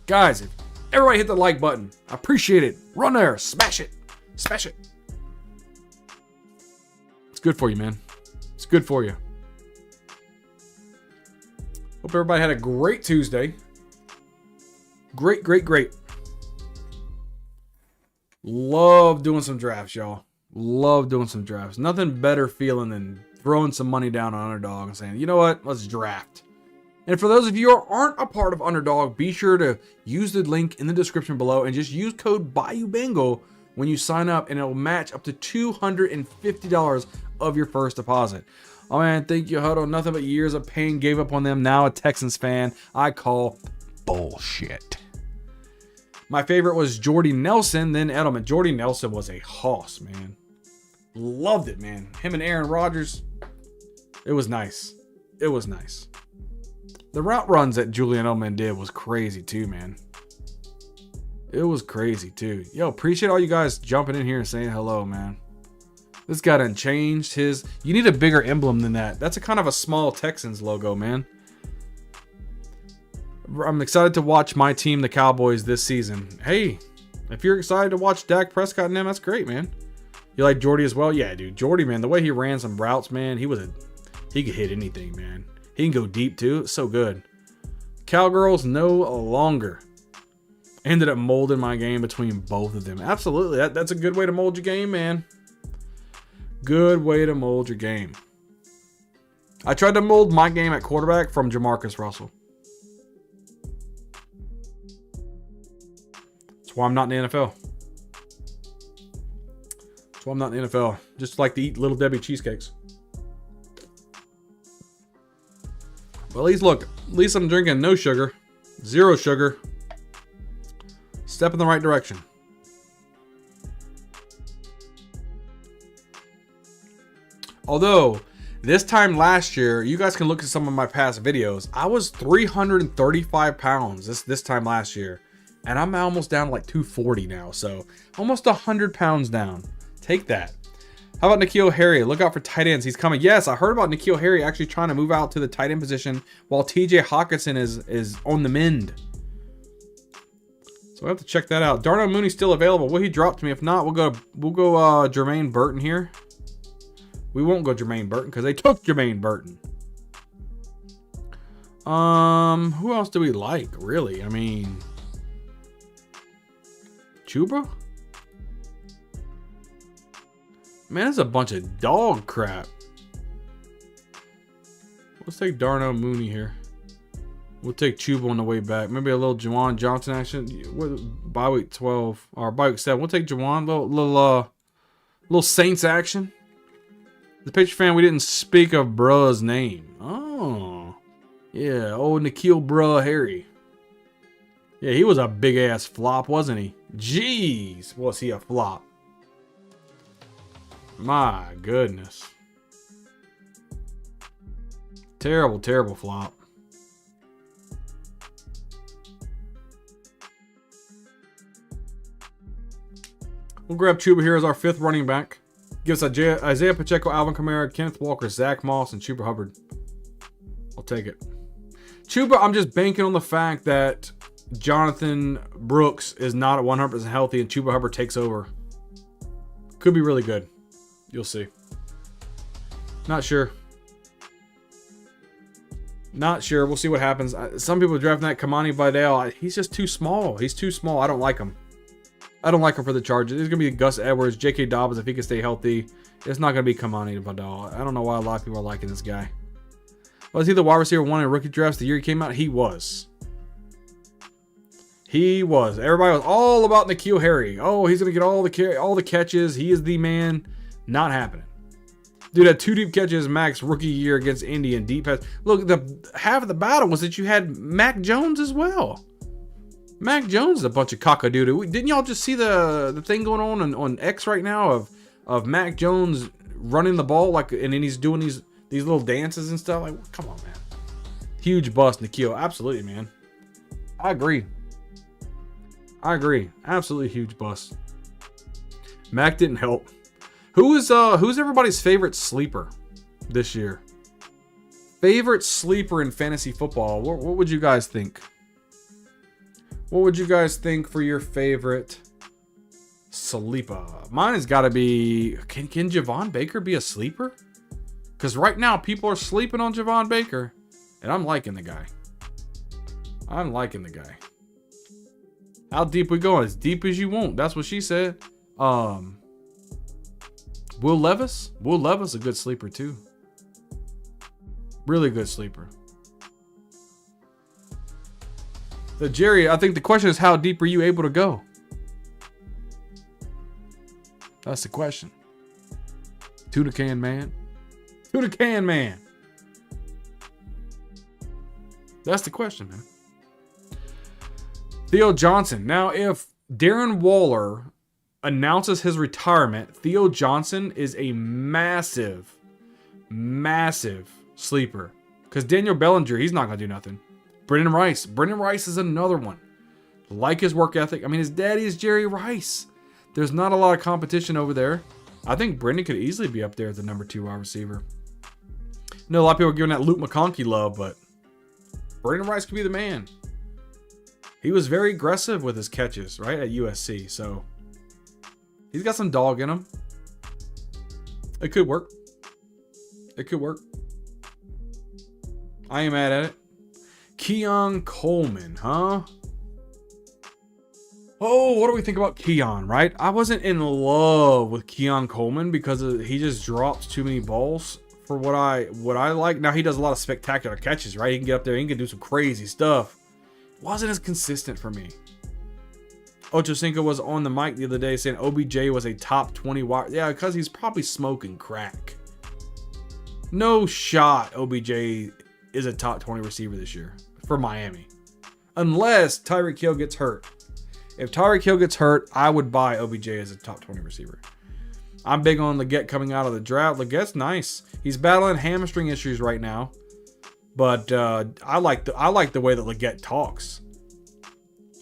S3: Guys, if everybody hit the like button. I appreciate it. Run there. Smash it. Smash it. It's good for you, man. It's good for you. Hope everybody had a great Tuesday. Great. Love doing some drafts, y'all. Love doing some drafts. Nothing better feeling than throwing some money down on Underdog and saying, you know what? Let's draft. And for those of you who aren't a part of Underdog, be sure to use the link in the description below and just use code BayouBengal when you sign up, and it will match up to $250 of your first deposit. Oh man, thank you, Huddle. Nothing but years of pain. Gave up on them. Now a Texans fan. I call bullshit. My favorite was Jordy Nelson, then Edelman. Jordy Nelson was a hoss, man. Loved it, man. Him and Aaron Rodgers. It was nice. It was nice. The route runs that Julian Edelman did was crazy too, man. It was crazy too. Yo, appreciate all you guys jumping in here and saying hello, man. This guy done changed his... You need a bigger emblem than that. That's a kind of a small Texans logo, man. I'm excited to watch my team, the Cowboys, this season. Hey, if you're excited to watch Dak Prescott and them, that's great, man. You like Jordy as well? Yeah, dude. Jordy, man, the way he ran some routes, man, he could hit anything, man. He can go deep too. It's so good. Cowgirls no longer. Ended up molding my game between both of them. Absolutely. That's a good way to mold your game, man. Good way to mold your game. I tried to mold my game at quarterback from Jamarcus Russell. It's That's why I'm not in the NFL. That's why I'm not in the NFL. Just like to eat Little Debbie cheesecakes. But at least look, at least I'm drinking no sugar, 0 sugar. Step in the right direction. Although, this time last year, you guys can look at some of my past videos. I was 335 pounds this time last year. And I'm almost down to like 240 now. So, almost 100 pounds down. Take that. How about N'Keal Harry? Look out for tight ends. He's coming. Yes, I heard about N'Keal Harry actually trying to move out to the tight end position while TJ Hawkinson is on the mend. So I have to check that out. Darnell Mooney's still available. Will he drop to me? If not, we'll go Jermaine Burton here. We won't go Jermaine Burton because they took Jermaine Burton. Who else do we like? Really? I mean, Chuba? Man, that's a bunch of dog crap. Let's take Darnell Mooney here. We'll take Chuba on the way back. Maybe a little Juwan Johnson action. Bye week 12 or bye week 7. We'll take Juwan. Little Saints action. The Patriot fan, we didn't speak of bruh's name. Oh, yeah, old N'Keal Bruh Harry. Yeah, he was a big ass flop, wasn't he? Jeez, was he a flop? My goodness. Terrible, terrible flop. We'll grab Chuba here as our 5th running back. Give us Isaiah Pacheco, Alvin Kamara, Kenneth Walker, Zach Moss, and Chuba Hubbard. I'll take it. Chuba, I'm just banking on the fact that Jonathan Brooks is not at 100% healthy and Chuba Hubbard takes over. Could be really good. You'll see. Not sure. Not sure. We'll see what happens. Some people are drafting that Kamani Vidal. He's just too small. He's too small. I don't like him. I don't like him for the Chargers. It's going to be Gus Edwards, J.K. Dobbins if he can stay healthy. It's not going to be Kamani Vidal. I don't know why a lot of people are liking this guy. Was he the wide receiver 1 in rookie drafts the year he came out? He was. He was. Everybody was all about N'Keal Harry. Oh, he's going to get all the catches. He is the man. Not happening. Dude had 2 deep catches max rookie year against Indy and deep pass. Look, the half of the battle was that you had Mac Jones as well. Mac Jones is a bunch of cockadoodle. Didn't y'all just see the thing going on X right now of Mac Jones running the ball like, and then he's doing these little dances and stuff? Like, come on, man. Huge bust, N'Keal. Absolutely, man. I agree. Absolutely huge bust. Mac didn't help. Who's everybody's favorite sleeper this year? Favorite sleeper in fantasy football? What would you guys think? What would you guys think for your favorite sleeper? Mine has got to be... Can Javon Baker be a sleeper? Because right now, people are sleeping on Javon Baker. And I'm liking the guy. How deep we going? As deep as you want. That's what she said. Will Levis? Will Levis a good sleeper too. Really good sleeper. So Jerry, I think the question is how deep are you able to go? That's the question. Tuna can man. Tuna can man. That's the question, man. Theo Johnson. Now, if Darren Waller announces his retirement, Theo Johnson is a massive sleeper. Because Daniel Bellinger, he's not going to do nothing. Brendan Rice. Brendan Rice is another one. Like his work ethic. I mean, his daddy is Jerry Rice. There's not a lot of competition over there. I think Brendan could easily be up there as the number 2 wide receiver. I know a lot of people are giving that Luke McConkey love, but Brendan Rice could be the man. He was very aggressive with his catches, right, at USC. So he's got some dog in him. It could work. I ain't mad at it. Keon Coleman, huh? Oh, what do we think about Keon, right? I wasn't in love with Keon Coleman because he just drops too many balls for what I like. Now, he does a lot of spectacular catches, right? He can get up there, he can do some crazy stuff. Wasn't as consistent for me. Ocho Cinco was on the mic the other day saying OBJ was a top 20 wide. Yeah, because he's probably smoking crack. No shot OBJ is a top 20 receiver this year for Miami. Unless Tyreek Hill gets hurt. If Tyreek Hill gets hurt, I would buy OBJ as a top 20 receiver. I'm big on Leggett coming out of the draft. Leggett's nice. He's battling hamstring issues right now. But I like the way that Leggett talks.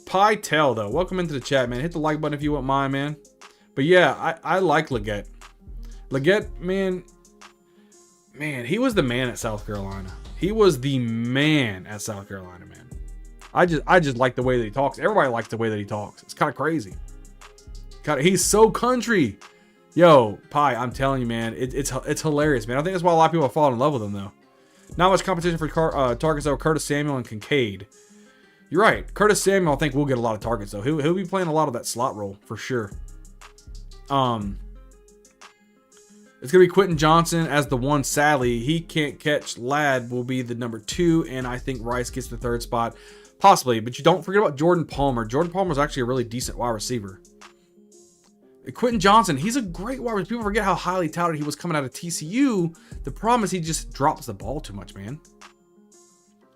S3: Pytel, though. Welcome into the chat, man. Hit the like button if you wouldn't mind, man. But yeah, I like Leggett. Leggett, man, he was the man at South Carolina. He was the man at South Carolina, man. I just like the way that he talks. Everybody likes the way that he talks. It's kind of crazy. He's so country. Yo, Pi, I'm telling you, man, it's hilarious, man. I think that's why a lot of people have fallen in love with him, though. Not much competition for targets, though. Curtis Samuel and Kincaid. You're right. Curtis Samuel, I think, will get a lot of targets, though. He'll be playing a lot of that slot role, for sure. It's going to be Quentin Johnson as the one. Sadly, he can't catch. Ladd will be the number 2, and I think Rice gets the 3rd spot. Possibly, but you don't forget about Jordan Palmer. Jordan Palmer is actually a really decent wide receiver. Quentin Johnson, he's a great wide receiver. People forget how highly touted he was coming out of TCU. The problem is he just drops the ball too much, man.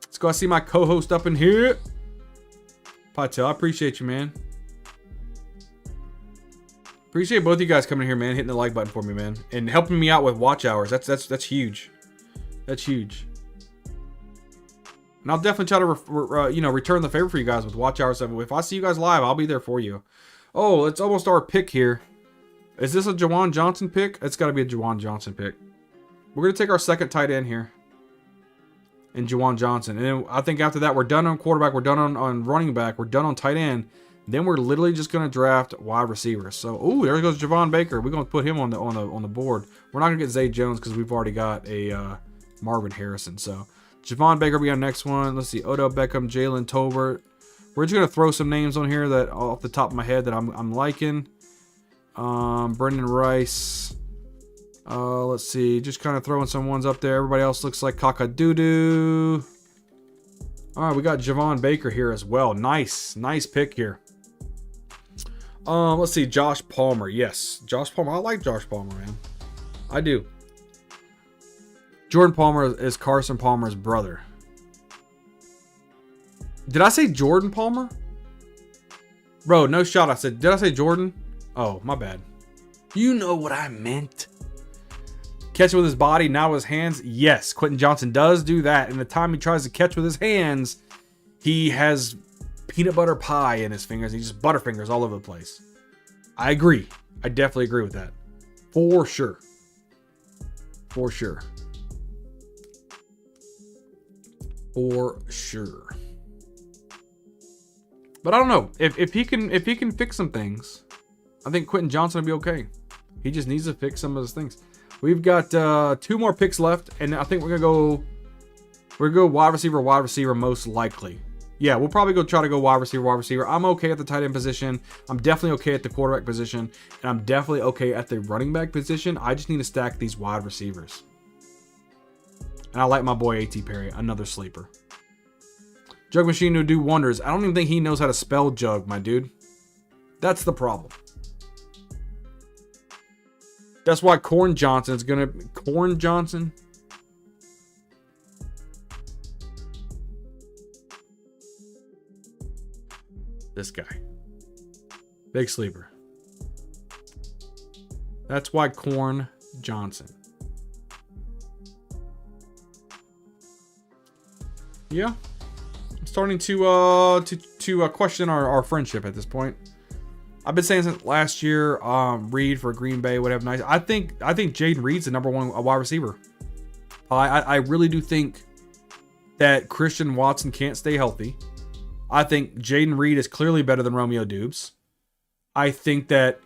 S3: Let's go. I see my co-host up in here. Patel, I appreciate you, man. Appreciate both of you guys coming here, man. Hitting the like button for me, man. And helping me out with watch hours. That's huge. That's huge. And I'll definitely try to return the favor for you guys with watch hours. If I see you guys live, I'll be there for you. Oh, it's almost our pick here. Is this a Juwan Johnson pick? It's got to be a Juwan Johnson pick. We're going to take our second tight end here. And Juwan Johnson. And then I think after that, we're done on quarterback. We're done on running back. We're done on tight end. Then we're literally just going to draft wide receivers. So, ooh, there goes Javon Baker. We're going to put him on the board. We're not going to get Zay Jones because we've already got a Marvin Harrison. So, Javon Baker will be our next one. Let's see. Odell Beckham, Jalen Tolbert. We're just going to throw some names on here that off the top of my head that I'm liking. Brendan Rice. Let's see. Just kind of throwing some ones up there. Everybody else looks like Cock-a-doo-doo. All right, we got Javon Baker here as well. Nice pick here. Let's see. Josh Palmer. Yes, Josh Palmer. I like Josh Palmer, man. I do. Jordan Palmer is Carson Palmer's brother. Did I say Jordan Palmer? Bro, no shot. Did I say Jordan? Oh, my bad. You know what I meant. Catch with his body, not with his hands. Yes, Quentin Johnson does do that. And the time he tries to catch with his hands, he has peanut butter pie in his fingers. He just butterfingers all over the place. I agree. I definitely agree with that. For sure. For sure. For sure. But I don't know. If he can fix some things, I think Quentin Johnson will be okay. He just needs to fix some of those things. We've got 2 more picks left, and I think we're gonna go wide receiver most likely. Yeah, we'll probably try to go wide receiver. I'm okay at the tight end position. I'm definitely okay at the quarterback position, and I'm definitely okay at the running back position. I just need to stack these wide receivers. And I like my boy A.T. Perry, another sleeper. Jug Machine will do wonders. I don't even think he knows how to spell jug, my dude. That's the problem. That's why Corn Johnson is going to... Corn Johnson? This guy. Big sleeper. That's why Corn Johnson. Yeah. I'm starting to question our friendship at this point. I've been saying since last year, Reed for Green Bay would have nice. I think Jaden Reed's the number 1 wide receiver. I really do think that Christian Watson can't stay healthy. I think Jaden Reed is clearly better than Romeo Dubes. I think that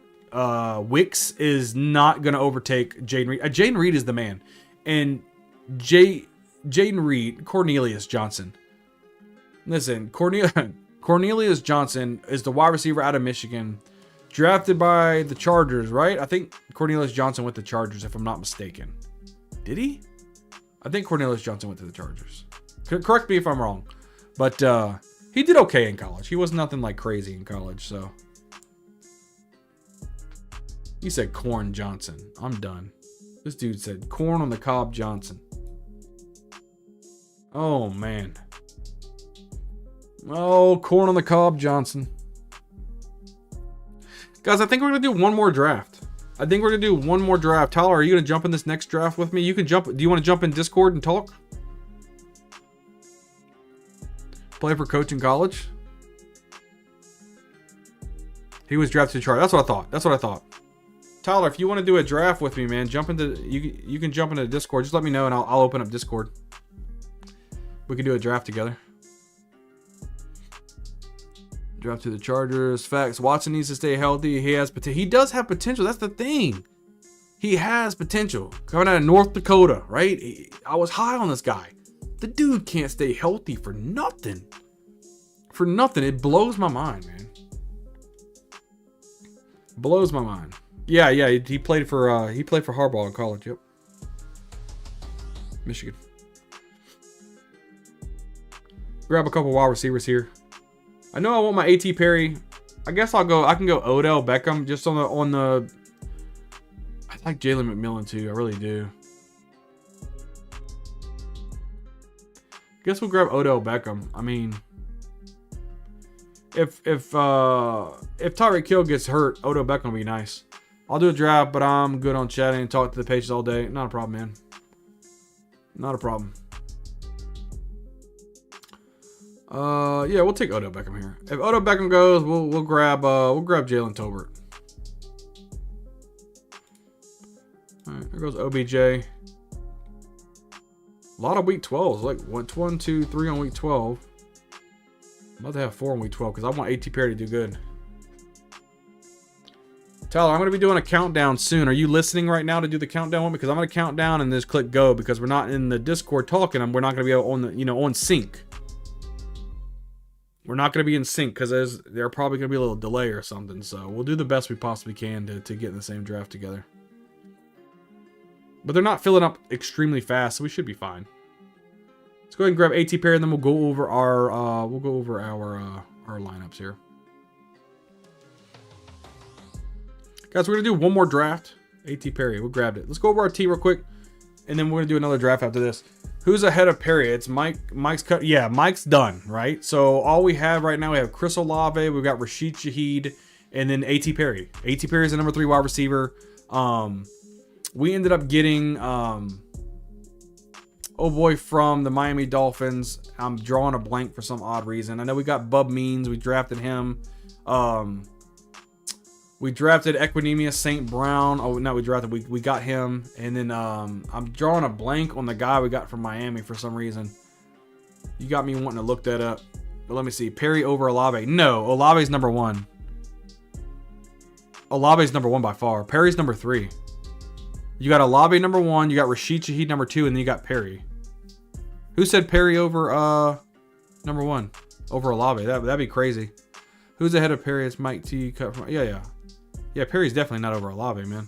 S3: Wicks is not going to overtake Jaden Reed. Jaden Reed is the man. And Jaden Reed, Cornelius Johnson. Listen, Cornelius Johnson is the wide receiver out of Michigan, drafted by the Chargers, right? I think Cornelius Johnson went to the Chargers, if I'm not mistaken. Did he? I think Cornelius Johnson went to the Chargers. Correct me if I'm wrong. But he did okay in college. He was nothing like crazy in college, so He said Corn Johnson. I'm done. This dude said corn on the cob Johnson. Oh, man. Oh, corn on the cob Johnson. Guys, I think we're going to do one more draft. Tyler, are you going to jump in this next draft with me? You can jump. Do you want to jump in Discord and talk? Play for coach in college? He was drafted to Charlie. That's what I thought. Tyler, if you want to do a draft with me, man, you can jump into Discord. Just let me know and I'll open up Discord. We can do a draft together. Draft to the Chargers. Facts. Watson needs to stay healthy. He does have potential. That's the thing. He has potential. Coming out of North Dakota, right? I was high on this guy. The dude can't stay healthy for nothing. It blows my mind, man. Blows my mind. Yeah. He played for Harbaugh in college. Yep. Michigan. Grab a couple wide receivers here. I know I want my A.T. Perry. I guess I can go Odell Beckham just on the. I like Jalen McMillan too. I really do. Guess we'll grab Odell Beckham. I mean, if Tyreek Hill gets hurt, Odell Beckham will be nice. I'll do a draft, but I'm good on chatting and talk to the pages all day. Not a problem, man. Not a problem. Yeah, we'll take Odell Beckham here. If Odell Beckham goes, we'll grab Jalen Tolbert. All right, there goes OBJ. A lot of week 12s, like 1, 2, 3 on week 12. I'm about to have 4 on week 12 because I want A.T. Perry to do good. Tyler, I'm going to be doing a countdown soon. Are you listening right now to do the countdown one? Because I'm going to count down and just click go because we're not in the Discord talking and we're not going to be on the on sync. We're not going to be in sync because there's probably going to be a little delay or something. So we'll do the best we possibly can to get in the same draft together. But they're not filling up extremely fast, so we should be fine. Let's go ahead and grab A.T. Perry, and then we'll go over our lineups here. Guys, we're gonna do one more draft. A.T. Perry, we grabbed it. Let's go over our team real quick, and then we're gonna do another draft after this. Who's ahead of Perry? It's Mike. Mike's cut. Yeah, Mike's done, right? So all we have right now, we have Chris Olave, we've got Rashid Shaheed, and then A.T. Perry. A.T. Perry is the number 3 wide receiver. We ended up getting from the Miami Dolphins. I'm drawing a blank for some odd reason. I know we got Bub Means. We drafted him. We drafted Equinemius St. Brown. Oh, no, we got him. And then I'm drawing a blank on the guy we got from Miami for some reason. You got me wanting to look that up. But let me see. Perry over Olave. No, Olave's number 1. Olave's number 1 by far. Perry's number 3. You got Olave number 1, you got Rashid Shaheed number 2, and then you got Perry. Who said Perry over number 1? Over Olave. That'd be crazy. Who's ahead of Perry? It's Mike T. Cut from Yeah, Perry's definitely not over Olave, man.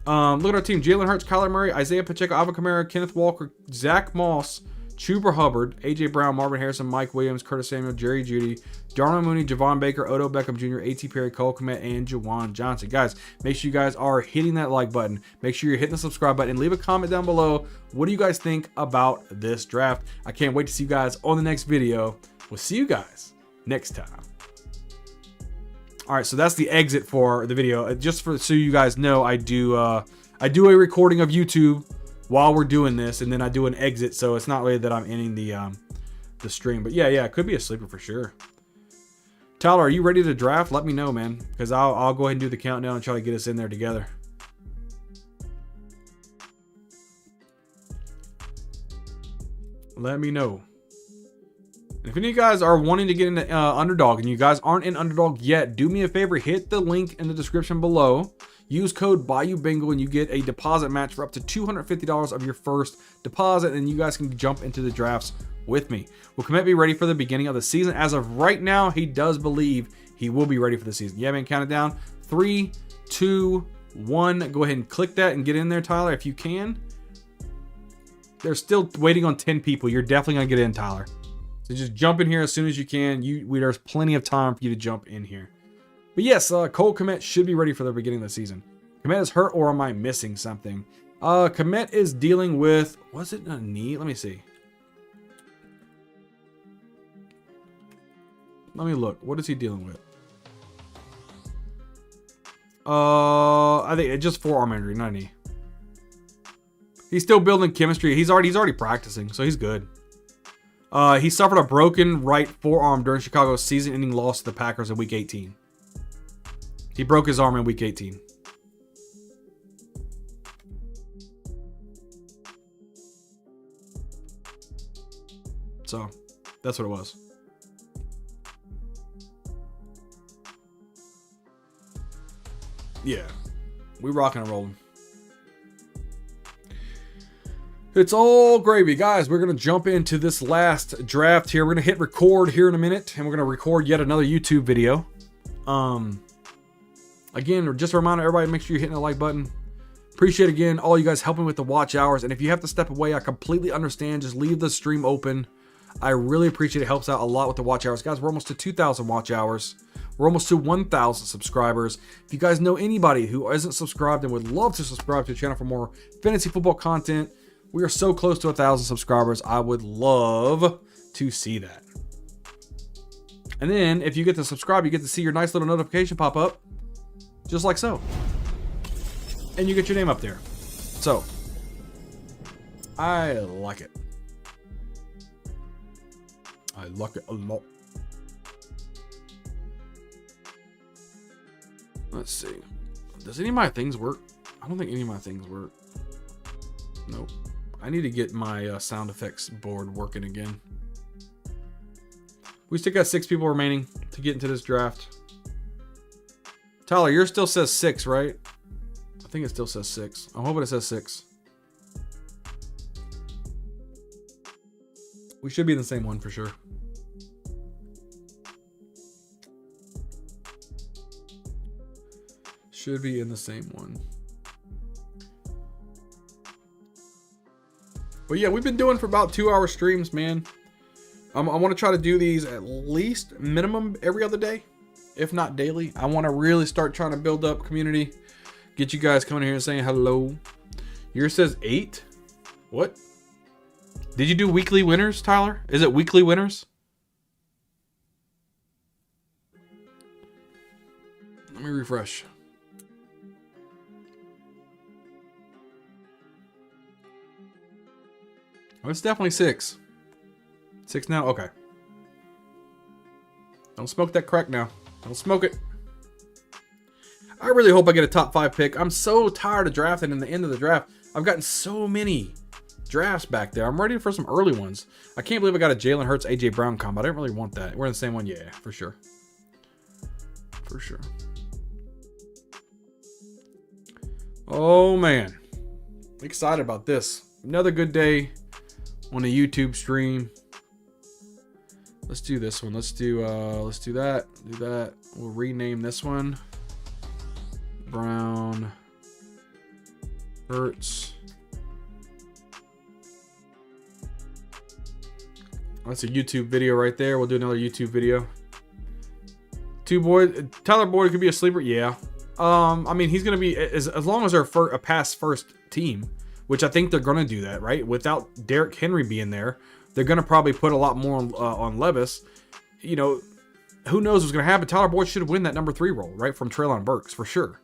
S3: Look at our team. Jalen Hurts, Kyler Murray, Isaiah Pacheco, Alvin Kamara, Kenneth Walker, Zach Moss, Chuba Hubbard, A.J. Brown, Marvin Harrison, Mike Williams, Curtis Samuel, Jerry Jeudy, Darnell Mooney, Javon Baker, Odell Beckham Jr., A.T. Perry, Cole Kmet, and Juwan Johnson. Guys, make sure you guys are hitting that like button. Make sure you're hitting the subscribe button and leave a comment down below. What do you guys think about this draft? I can't wait to see you guys on the next video. We'll see you guys next time. All right, so that's the exit for the video. Just so you guys know, I do a recording of YouTube while we're doing this, and then I do an exit, so it's not really that I'm ending the stream. But yeah, it could be a sleeper for sure. Tyler, are you ready to draft? Let me know, man, because I'll go ahead and do the countdown and try to get us in there together. Let me know. If any of you guys are wanting to get into Underdog and you guys aren't in Underdog yet, do me a favor, hit the link in the description below. Use code BayouBingo and you get a deposit match for up to $250 of your first deposit, and you guys can jump into the drafts with me. Will Kmet be ready for the beginning of the season? As of right now, he does believe he will be ready for the season. Yeah, man, count it down. 3, 2, 1. Go ahead and click that and get in there, Tyler, if you can. They're still waiting on 10 people. You're definitely going to get in, Tyler. So just jump in here as soon as you can. There's plenty of time for you to jump in here. But yes, Cole Kmet should be ready for the beginning of the season. Komet is hurt, or am I missing something? Komet is dealing with, was it a knee? Let me see. Let me look. What is he dealing with? I think it's just forearm injury, not a knee. He's still building chemistry. He's already practicing, so he's good. He suffered a broken right forearm during Chicago's season-ending loss to the Packers in Week 18. He broke his arm in Week 18. So, that's what it was. Yeah, we rocking and rolling. It's all gravy, guys. We're gonna jump into this last draft here. We're gonna hit record here in a minute, and we're gonna record yet another YouTube video. Again, just a reminder, everybody, make sure you're hitting the like button. Appreciate again all you guys helping with the watch hours, and if you have to step away, I completely understand. Just leave the stream open. I really appreciate it. It helps out a lot with the watch hours, guys. We're almost to 2,000 watch hours. We're almost to 1,000 subscribers. If you guys know anybody who isn't subscribed and would love to subscribe to the channel for more fantasy football content, we are so close to 1,000 subscribers. I would love to see that. And then if you get to subscribe, you get to see your nice little notification pop up, just like so. And you get your name up there. So, I like it. I like it a lot. Let's see. Does any of my things work? I don't think any of my things work. Nope. I need to get my sound effects board working again. We still got 6 people remaining to get into this draft. Tyler, yours still says 6, right? I think it still says 6. I'm hoping it says 6. We should be in the same one for sure. Should be in the same one. But yeah, we've been doing for about 2-hour streams, man. I want to try to do these at least minimum every other day, if not daily. I want to really start trying to build up community. Get you guys coming here and saying hello. Yours says 8? What? Did you do weekly winners, Tyler? Is it weekly winners? Let me refresh. Oh, it's definitely 6. 6 now? Okay. Don't smoke that crack now. Don't smoke it. I really hope I get a top 5 pick. I'm so tired of drafting in the end of the draft. I've gotten so many drafts back there. I'm ready for some early ones. I can't believe I got a Jalen Hurts, AJ Brown combo. I didn't really want that. We're in the same one? Yeah, for sure. For sure. Oh, man. Excited about this. Another good day on a YouTube stream. Let's do this one. Let's do that. Do that. We'll rename this one Brown Hurts. That's a YouTube video right there. We'll do another YouTube video. Tyler Boyd could be a sleeper. Yeah. I mean, he's gonna be as long as they're a pass first team, which I think they're gonna do that, right? Without Derrick Henry being there, they're gonna probably put a lot more on Levis. You know, who knows what's gonna happen? Tyler Boyd should win that number 3 role, right, from Treylon Burks for sure.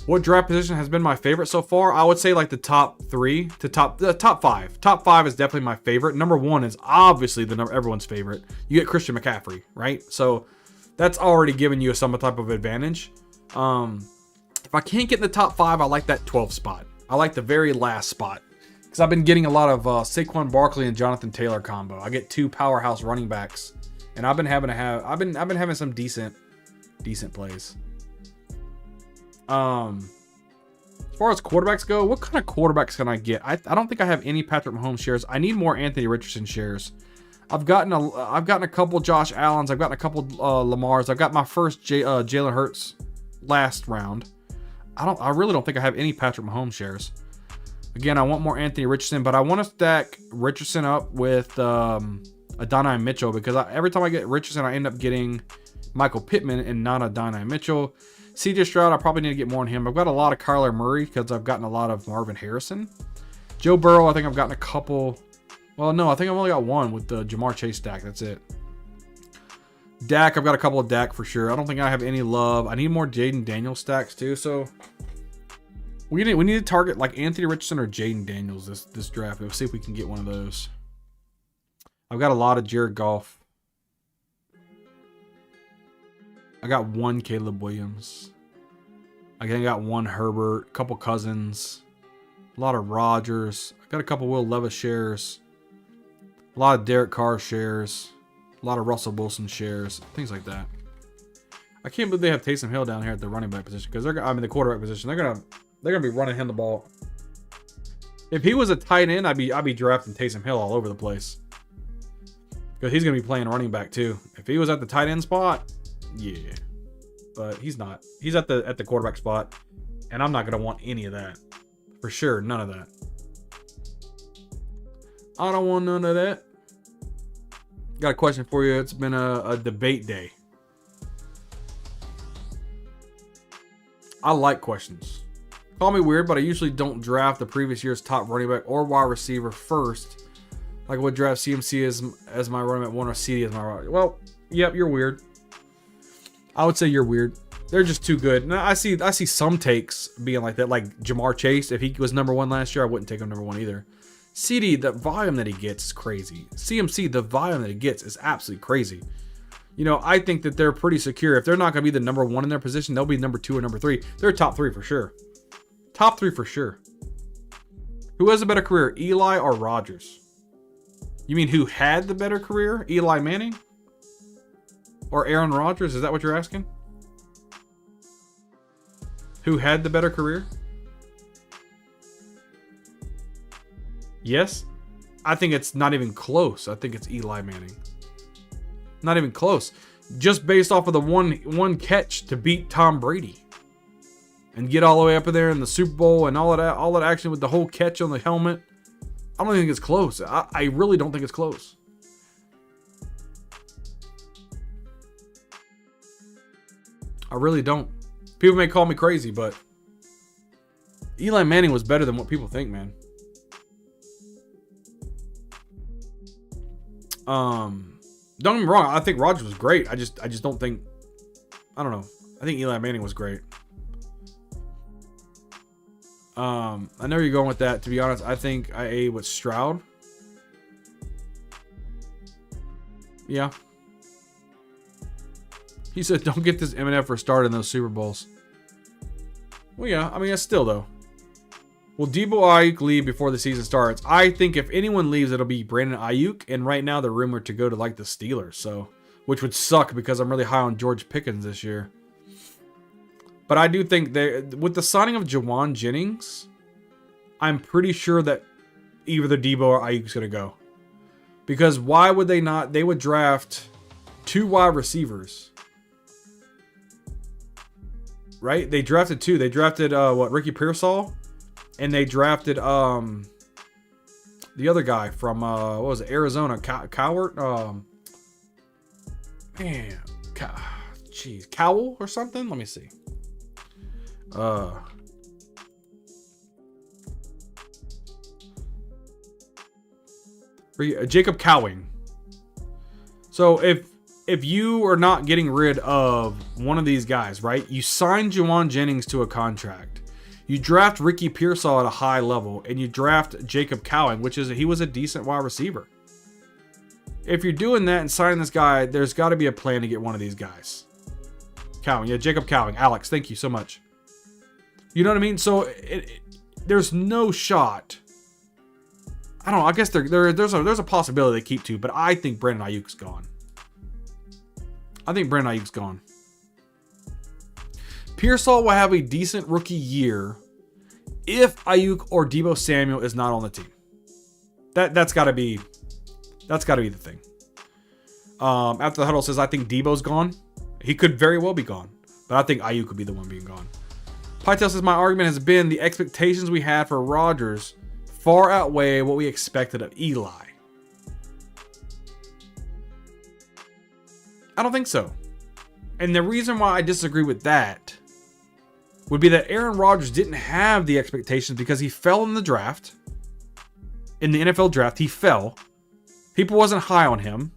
S3: What draft position has been my favorite so far? I would say like the top 3 to top 5. Top 5 is definitely my favorite. Number 1 is obviously everyone's favorite. You get Christian McCaffrey, right? So that's already given you some type of advantage. If I can't get in the top 5, I like that 12 spot. I like the very last spot because I've been getting a lot of Saquon Barkley and Jonathan Taylor combo. I get 2 powerhouse running backs, and I've been having some decent plays. As far as quarterbacks go, what kind of quarterbacks can I get? I don't think I have any Patrick Mahomes shares. I need more Anthony Richardson shares. I've gotten a couple Josh Allens. I've gotten a couple Lamars. I've got my first Jalen Hurts last round. I really don't think I have any Patrick Mahomes shares. Again, I want more Anthony Richardson, but I want to stack Richardson up with Adonai Mitchell because every time I get Richardson, I end up getting Michael Pittman and not Adonai Mitchell. CJ Stroud, I probably need to get more on him. I've got a lot of Kyler Murray because I've gotten a lot of Marvin Harrison. Joe Burrow, I think I've gotten a couple. Well, no, I think I've only got one with the Jamar Chase stack. That's it. Dak, I've got a couple of Dak for sure. I don't think I have any love. I need more Jaden Daniels stacks too. So we need to target like Anthony Richardson or Jaden Daniels this draft. We'll see if we can get one of those. I've got a lot of Jared Goff. I got one Caleb Williams. I got one Herbert, a couple Cousins, a lot of Rodgers. I got a couple Will Levis shares, a lot of Derek Carr shares, a lot of Russell Wilson shares, things like that. I can't believe they have Taysom Hill down here at the running back position because the quarterback position. They're gonna be running him the ball. If he was a tight end, I'd be drafting Taysom Hill all over the place because he's gonna be playing running back too. If he was at the tight end spot. Yeah, but he's not. He's at the quarterback spot, and I'm not gonna want any of that for sure. None of that. I don't want none of that. Got a question for you. It's been a debate day. I like questions. Call me weird, but I usually don't draft the previous year's top running back or wide receiver first. Like I would draft CMC as my running back one or CD as my running back. Well, yep, you're weird. I would say you're weird. They're just too good. And I see some takes being like that, like Jamar Chase. If he was number one last year, I wouldn't take him number one either. CD, the volume that he gets is crazy. CMC, the volume that he gets is absolutely crazy. You know, I think that they're pretty secure. If they're not going to be the number one in their position, they'll be number two or number three. They're top three for sure. Top three for sure. Who has a better career, Eli or Rodgers? You mean who had the better career, Eli Manning? Or Aaron Rodgers? Is that what you're asking? Who had the better career? Yes. I think it's not even close. I think it's Eli Manning. Not even close. Just based off of the one catch to beat Tom Brady. And get all the way up there in the Super Bowl and all that action with the whole catch on the helmet. I don't think it's close. I really don't think it's close. I really don't. People may call me crazy, but Eli Manning was better than what people think, man. Don't get me wrong. I think Rodgers was great. I just don't think. I don't know. I think Eli Manning was great. I know you're going with that. To be honest, I think I A with Stroud. Yeah. He said, don't get this MNF for starting those Super Bowls. Well, yeah. I mean, that's still, though. Will Debo Ayuk leave before the season starts? I think if anyone leaves, it'll be Brandon Ayuk. And right now, they're rumored to go to, like, the Steelers. So, which would suck because I'm really high on George Pickens this year. But I do think with the signing of Jawan Jennings, I'm pretty sure that either Debo or Ayuk's going to go. Because why would they not? They would draft 2 wide receivers. Right? They drafted 2. They drafted, Ricky Pearsall? And they drafted the other guy from, what was it, Arizona? Cowart? Cowell or something? Let me see. Jacob Cowing. So if you are not getting rid of one of these guys, right? You sign Jawan Jennings to a contract. You draft Ricky Pearsall at a high level, and you draft Jacob Cowing, he was a decent wide receiver. If you're doing that and signing this guy, there's got to be a plan to get one of these guys. Cowing, yeah, Jacob Cowing. Alex, thank you so much. You know what I mean? So there's no shot. I don't know. I guess there's a possibility they keep 2, but I think Brandon Ayuk's gone. Pearsall will have a decent rookie year if Ayuk or Deebo Samuel is not on the team. That's got to be the thing. After the huddle says, I think Deebo's gone. He could very well be gone, but I think Ayuk could be the one being gone. Pytel says, my argument has been the expectations we had for Rodgers far outweigh what we expected of Eli. I don't think so. And the reason why I disagree with that would be that Aaron Rodgers didn't have the expectations because he fell in the draft. In the NFL draft, he fell. People wasn't high on him.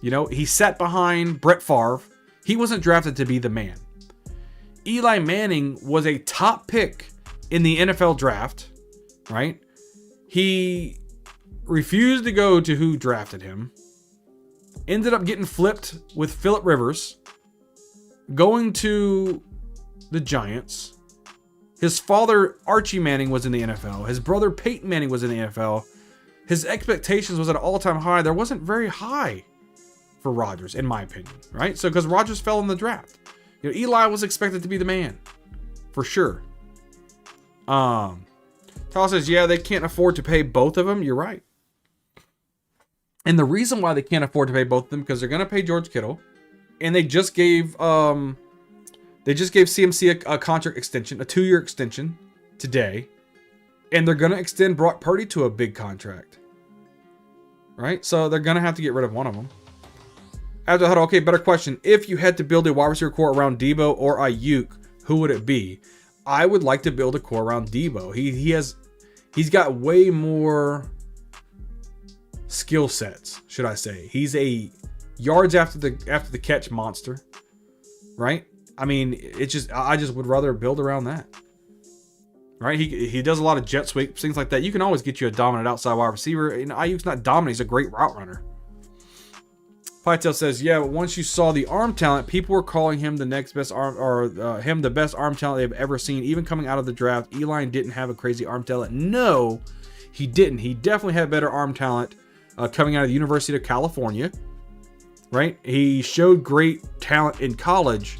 S3: You know, he sat behind Brett Favre. He wasn't drafted to be the man. Eli Manning was a top pick in the NFL draft, right? He refused to go to who drafted him. Ended up getting flipped with Phillip Rivers. Going to the Giants. His father, Archie Manning, was in the NFL. His brother, Peyton Manning, was in the NFL. His expectations was at an all-time high. There wasn't very high for Rodgers, in my opinion, right? So, because Rodgers fell in the draft. You know, Eli was expected to be the man, for sure. Tal says, yeah, they can't afford to pay both of them. You're right. And the reason why they can't afford to pay both of them, because they're going to pay George Kittle, and they just gave CMC a contract extension, a 2-year extension today. And they're going to extend Brock Purdy to a big contract. Right? So they're going to have to get rid of one of them. After that, okay, better question. If you had to build a wide receiver core around Debo or Ayuk, who would it be? I would like to build a core around Debo. He's got way more skill sets, should I say. He's a yards after the catch monster. Right? I mean, I just would rather build around that. Right? He does a lot of jet sweeps, things like that. You can always get you a dominant outside wide receiver. You know, Ayuk's not dominant, he's a great route runner. Pytel says, yeah, but once you saw the arm talent, people were calling him the next best arm, or him the best arm talent they've ever seen. Even coming out of the draft, Eli didn't have a crazy arm talent. No, he didn't. He definitely had better arm talent coming out of the University of California. Right? He showed great talent in college.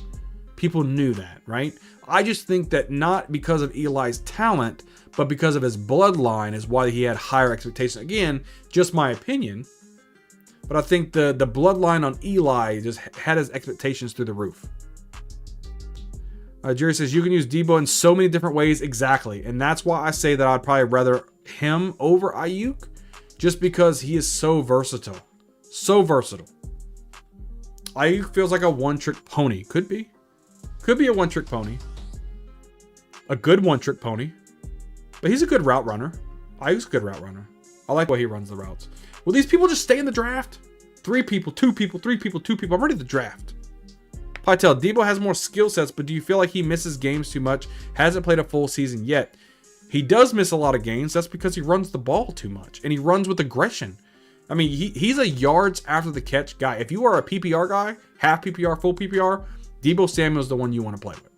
S3: People knew that, right? I just think that not because of Eli's talent, but because of his bloodline is why he had higher expectations. Again, just my opinion. But I think the bloodline on Eli just had his expectations through the roof. Jerry says, you can use Debo in so many different ways. Exactly. And that's why I say that I'd probably rather him over Ayuk. Just because he is so versatile. So versatile. Ayuk feels like a one-trick pony. Could be. Could be a one-trick pony. A good one-trick pony. But he's a good route runner. Ayuk's a good route runner. I like the way he runs the routes. Will these people just stay in the draft? 3 people, 2 people, 3 people, 2 people. I'm ready to draft. Pytel, Debo has more skill sets, but do you feel like he misses games too much? Hasn't played a full season yet. He does miss a lot of games. That's because he runs the ball too much. And he runs with aggression. I mean, he's a yards after the catch guy. If you are a PPR guy, half PPR, full PPR, Debo Samuel's the one you want to play with.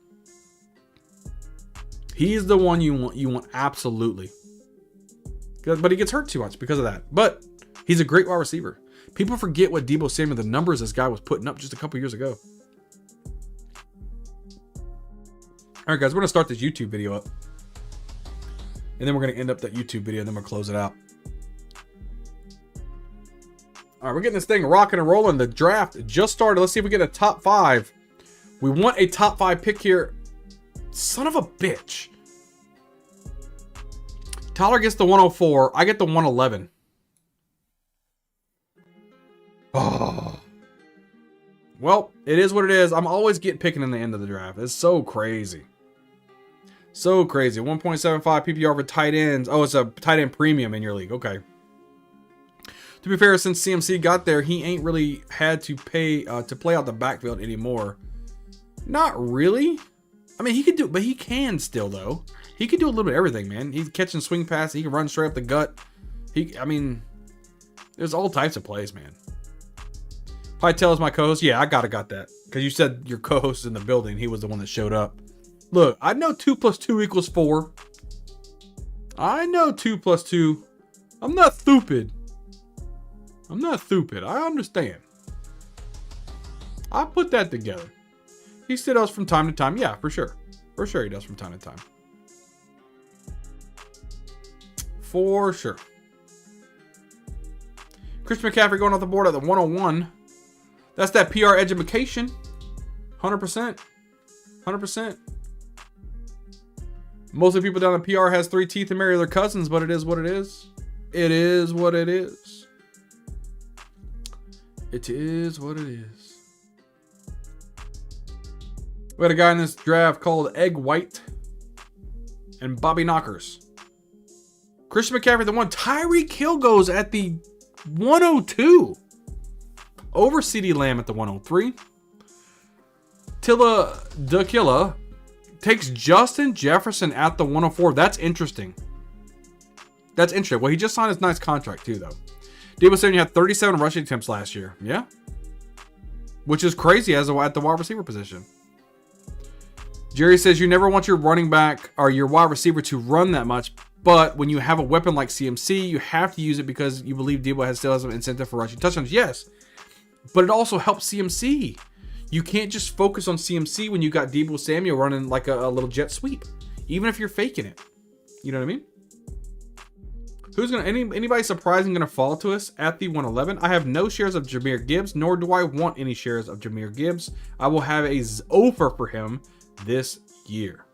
S3: He's the one you want absolutely. But he gets hurt too much because of that. But he's a great wide receiver. People forget what Debo Samuel, the numbers this guy was putting up just a couple years ago. All right, guys, we're going to start this YouTube video up. And then we're going to end up that YouTube video and then we'll close it out. All right, we're getting this thing rocking and rolling. The draft just started. Let's see if we get a top 5. We want a top 5 pick here. Son of a bitch. Tyler gets the 104. I get the 111. Oh. Well, it is what it is. I'm always picking in the end of the draft. It's so crazy. So crazy. 1.75 PPR for tight ends. Oh, it's a tight end premium in your league. Okay. To be fair, since CMC got there, he ain't really had to pay to play out the backfield anymore. Not really. I mean, he could do, but he can still though. He can do a little bit of everything, man. He's catching swing passes. He can run straight up the gut. I mean, there's all types of plays, man. Pytel is my co-host. Yeah, I got that. Because you said your co-host is in the building. He was the one that showed up. Look, I know 2 + 2 = 4. I know 2 + 2. I'm not stupid. I'm not stupid. I understand. I put that together. He still does from time to time. Yeah, for sure. For sure he does from time to time. For sure. Chris McCaffrey going off the board at the 101. That's that PR education. 100%. 100%. Most of the people down in PR has 3 teeth and marry their cousins, but it is what it is. It is what it is. It is what it is. We got a guy in this draft called Egg White and Bobby Knockers. Christian McCaffrey, the one. Tyreek Hill goes at the 102. Over CeeDee Lamb at the 103. Tilla Dakilla takes Justin Jefferson at the 104. That's interesting. That's interesting. Well, he just signed his nice contract too, though. Debo Samuel had 37 rushing attempts last year. Yeah. Which is crazy at the wide receiver position. Jerry says you never want your running back or your wide receiver to run that much, but when you have a weapon like CMC, you have to use it because you believe Debo still has some incentive for rushing touchdowns. Yes, but it also helps CMC. You can't just focus on CMC when you got Debo Samuel running like a little jet sweep, even if you're faking it. You know what I mean? Who's gonna anybody surprising gonna fall to us at the 111? I have no shares of Jahmyr Gibbs, nor do I want any shares of Jahmyr Gibbs. I will have a offer for him this year.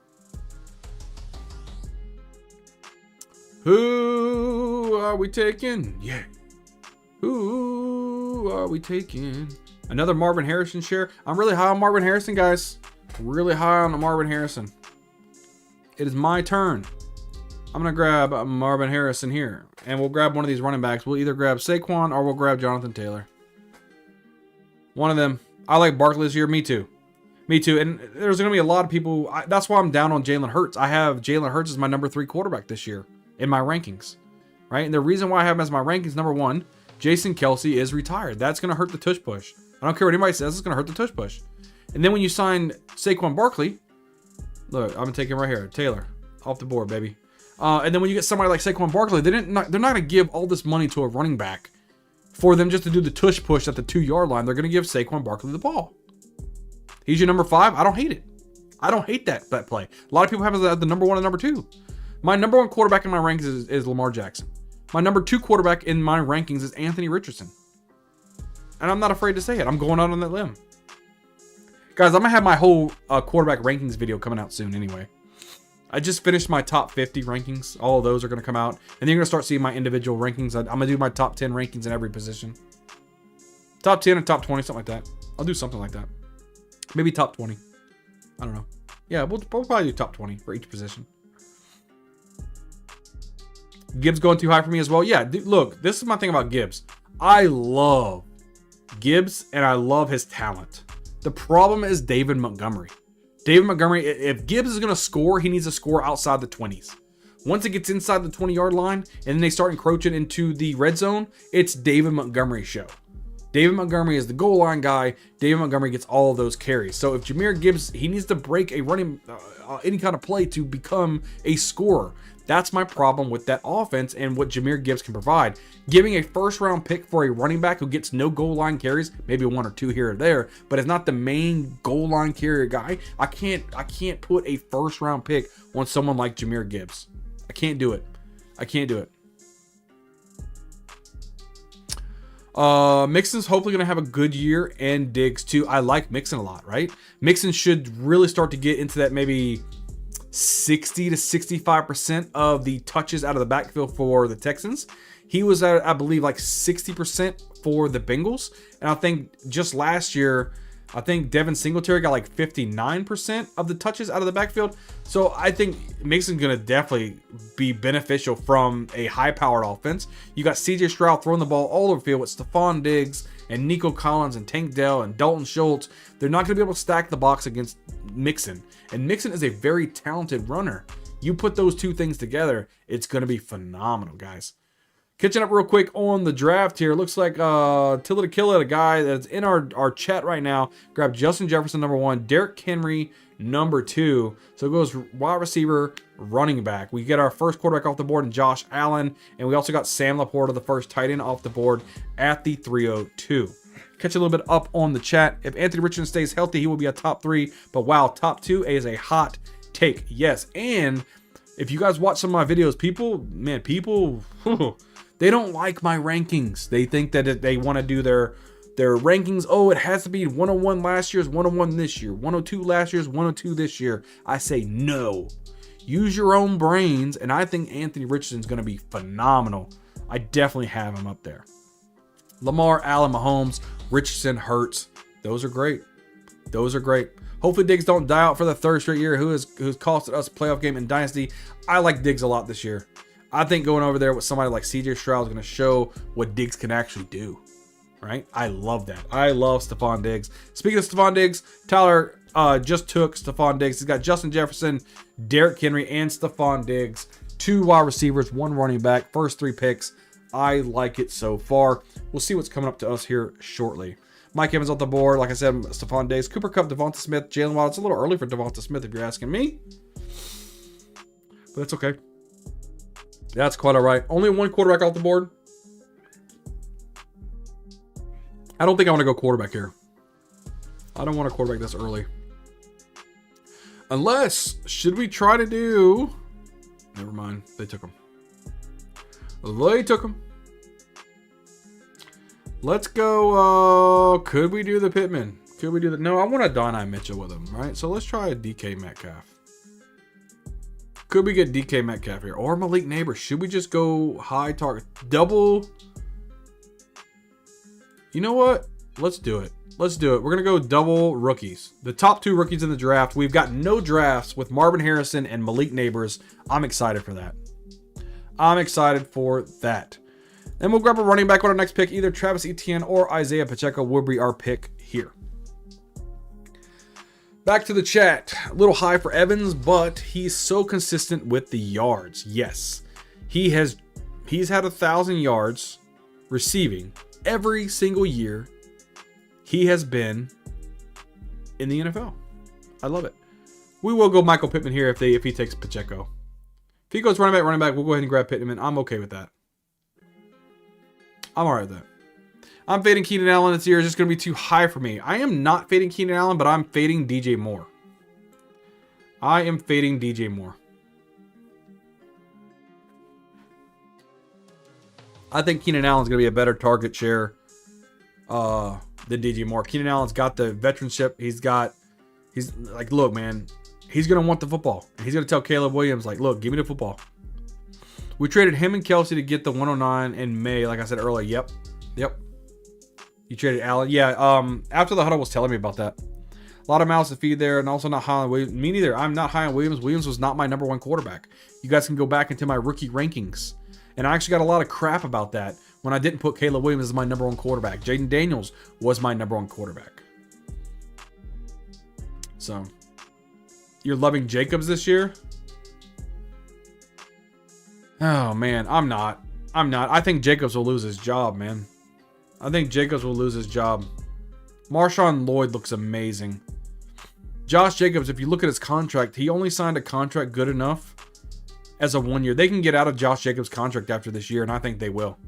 S3: Who are we taking? Yeah. Who are we taking? Another Marvin Harrison share. I'm really high on Marvin Harrison, guys. Really high on Marvin Harrison. It is my turn. I'm going to grab Marvin Harrison here. And we'll grab one of these running backs. We'll either grab Saquon or we'll grab Jonathan Taylor. One of them. I like Barkley this year. Me too. Me too. And there's going to be a lot of people. That's why I'm down on Jalen Hurts. I have Jalen Hurts as my number 3 quarterback this year in my rankings. Right? And the reason why I have him as my rankings, number 1, Jason Kelsey is retired. That's going to hurt the tush push. I don't care what anybody says. It's going to hurt the tush push. And then when you sign Saquon Barkley, look, I'm going to take him right here. Taylor. Off the board, baby. And then when you get somebody like Saquon Barkley, they're not going to give all this money to a running back for them just to do the tush push at the 2-yard line. They're going to give Saquon Barkley the ball. He's your number 5. I don't hate it. I don't hate that play. A lot of people have it at the number 1 and number 2. My number 1 quarterback in my rankings is Lamar Jackson. My number 2 quarterback in my rankings is Anthony Richardson. And I'm not afraid to say it. I'm going out on that limb. Guys, I'm going to have my whole quarterback rankings video coming out soon anyway. I just finished my top 50 rankings. All of those are going to come out. And then you're going to start seeing my individual rankings. I'm going to do my top 10 rankings in every position. Top 10 and top 20, something like that. I'll do something like that. Maybe top 20. I don't know. Yeah, we'll probably do top 20 for each position. Gibbs going too high for me as well. Yeah, dude, look, this is my thing about Gibbs. I love Gibbs and I love his talent. The problem is David Montgomery. David Montgomery, if Gibbs is going to score, he needs to score outside the 20s. Once it gets inside the 20-yard line and then they start encroaching into the red zone, it's David Montgomery's show. David Montgomery is the goal line guy. David Montgomery gets all of those carries. So if Jahmyr Gibbs, he needs to break a running, any kind of play to become a scorer. That's my problem with that offense and what Jahmyr Gibbs can provide. Giving a first-round pick for a running back who gets no goal line carries, maybe 1 or 2 here or there, but is not the main goal line carrier guy. I can't put a first-round pick on someone like Jahmyr Gibbs. I can't do it. I can't do it. Mixon's hopefully going to have a good year, and Diggs too. I like Mixon a lot, right? Mixon should really start to get into that maybe 60 to 65% of the touches out of the backfield for the Texans. He was at, I believe, like 60% for the Bengals. And I think just last year, I think Devin Singletary got like 59% of the touches out of the backfield. So I think Mixon's going to definitely be beneficial from a high-powered offense. You got CJ Stroud throwing the ball all over the field with Stephon Diggs and Nico Collins and Tank Dell and Dalton Schultz. They're not going to be able to stack the box against Mixon. And Mixon is a very talented runner. You put those two things together, it's going to be phenomenal, guys. Catching up real quick on the draft here. Looks like Tilla to Kill It, a guy that's in our chat right now, grabbed Justin Jefferson number 1, Derrick Henry number 2. So it goes wide receiver, running back. We get our first quarterback off the board in Josh Allen, and we also got Sam Laporta, the first tight end, off the board at the 302. Catch a little bit up on the chat. If Anthony Richardson stays healthy, he will be a top 3. But wow, top 2 is a hot take. Yes, and if you guys watch some of my videos, people, they don't like my rankings. They think that they want to do their rankings. Oh, it has to be 101 last year's 101 this year. 102 last year's 102 this year. I say no. Use your own brains, and I think Anthony Richardson's going to be phenomenal. I definitely have him up there. Lamar, Allen, Mahomes, Richardson, Hurts. Those are great. Those are great. Hopefully Diggs don't die out for the third straight year, who's costed us a playoff game in Dynasty. I like Diggs a lot this year. I think going over there with somebody like CJ Stroud is going to show what Diggs can actually do. Right? I love that. I love Stephon Diggs. Speaking of Stephon Diggs, Tyler just took Stephon Diggs. He's got Justin Jefferson, Derrick Henry, and Stephon Diggs. 2 wide receivers, 1 running back, first 3 picks. I like it so far. We'll see what's coming up to us here shortly. Mike Evans off the board. Like I said, Stephon Diggs, Cooper Kupp, Devonta Smith, Jalen Waddle. It's a little early for Devonta Smith if you're asking me. But that's okay. That's quite all right. Only 1 quarterback off the board. I don't think I want to go quarterback here. I don't want a quarterback this early. Unless, should we try to do... Never mind. They took him. They took him. Let's go. Could we do the Pittman? Could we do the... No, I want a Donnie Mitchell with him, right? So let's try a DK Metcalf. Could we get DK Metcalf here? Or Malik Neighbors? Should we just go high target? Double... You know what? Let's do it. Let's do it. We're going to go double rookies. The top 2 rookies in the draft. We've got no drafts with Marvin Harrison and Malik Neighbors. I'm excited for that. I'm excited for that. Then we'll grab a running back on our next pick. Either Travis Etienne or Isaiah Pacheco will be our pick here. Back to the chat. A little high for Evans, but he's so consistent with the yards. Yes. He's had 1,000 yards receiving every single year he has been in the NFL. I love it. We will go Michael Pittman here if he takes Pacheco. If he goes running back, we'll go ahead and grab Pittman. I'm okay with that. I'm alright with that. I'm fading Keenan Allen this year. It's just going to be too high for me. I am not fading Keenan Allen, but I'm fading DJ Moore. I am fading DJ Moore. I think Keenan Allen's going to be a better target share than DJ Moore. Keenan Allen's got the veteranship. He's like, look, man, he's going to want the football. He's going to tell Caleb Williams, like, look, give me the football. We traded him and Kelsey to get the 109 in May, like I said earlier. Yep. You traded Allen. Yeah, after the huddle was telling me about that. A lot of mouths to feed there, and also not high on Williams. Me neither. I'm not high on Williams. Williams was not my number 1 quarterback. You guys can go back into my rookie rankings. And I actually got a lot of crap about that when I didn't put Caleb Williams as my number 1 quarterback. Jaden Daniels was my number 1 quarterback. So, you're loving Jacobs this year? Oh, man, I'm not. I think Jacobs will lose his job, man. I think Jacobs will lose his job. Marshawn Lloyd looks amazing. Josh Jacobs, if you look at his contract, he only signed a contract good enough as a 1 year. They can get out of Josh Jacobs' contract after this year, and I think they will.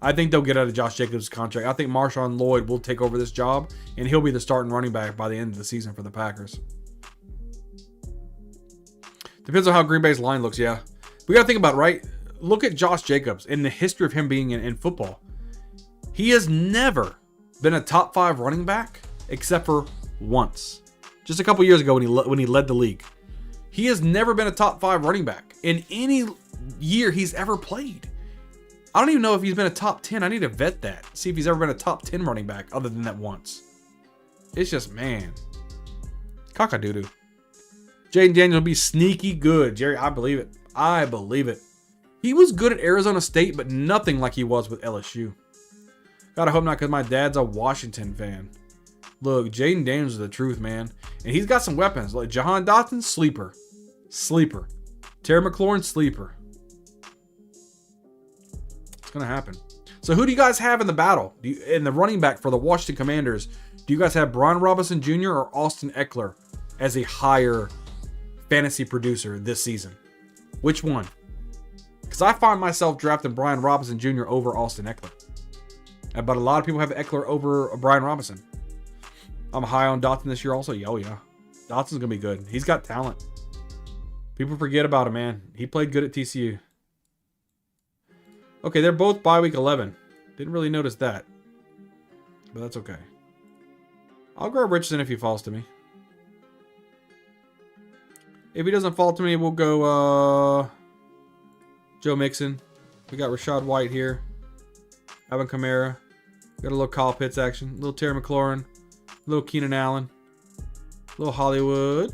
S3: I think they'll get out of Josh Jacobs' contract. I think Marshawn Lloyd will take over this job, and he'll be the starting running back by the end of the season for the Packers. Depends on how Green Bay's line looks, yeah. We got to think about it, right? Look at Josh Jacobs in the history of him being in football. He has never been a top 5 running back except for once. Just a couple years ago when he led the league. He has never been a top 5 running back in any year he's ever played. I don't even know if he's been a top 10. I need to vet that. See if he's ever been a top 10 running back other than that once. It's just, man. Cock-a-doodoo. Jaden Daniels will be sneaky good. Jerry, I believe it. I believe it. He was good at Arizona State, but nothing like he was with LSU. Gotta hope not, because my dad's a Washington fan. Look, Jaden Daniels is the truth, man. And he's got some weapons. Like Jahan Dotson, sleeper. Sleeper. Terry McLaurin, sleeper. It's going to happen. So who do you guys have in the battle? In the running back for the Washington Commanders, do you guys have Brian Robinson Jr. or Austin Eckler as a higher fantasy producer this season? Which one? Because I find myself drafting Brian Robinson Jr. over Austin Eckler. But a lot of people have Eckler over Brian Robinson. I'm high on Dotson this year also. Oh, yeah. Dotson's going to be good. He's got talent. People forget about him, man. He played good at TCU. Okay, they're both bye week 11. Didn't really notice that. But that's okay. I'll grab Richardson if he falls to me. If he doesn't fall to me, we'll go Joe Mixon. We got Rashad White here. Alvin Kamara. Got a little Kyle Pitts action. A little Terry McLaurin. A little Keenan Allen. Little Hollywood.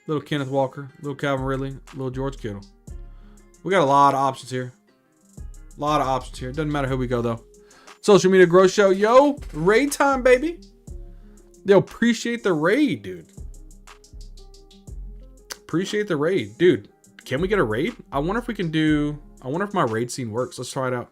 S3: Little Kenneth Walker. Little Calvin Ridley. Little George Kittle. We got a lot of options here. A lot of options here. Doesn't matter who we go, though. Social Media Growth Show. Yo, raid time, baby. Yo, appreciate the raid, dude. Appreciate the raid. Dude, can we get a raid? I wonder if we can do... I wonder if my raid scene works. Let's try it out.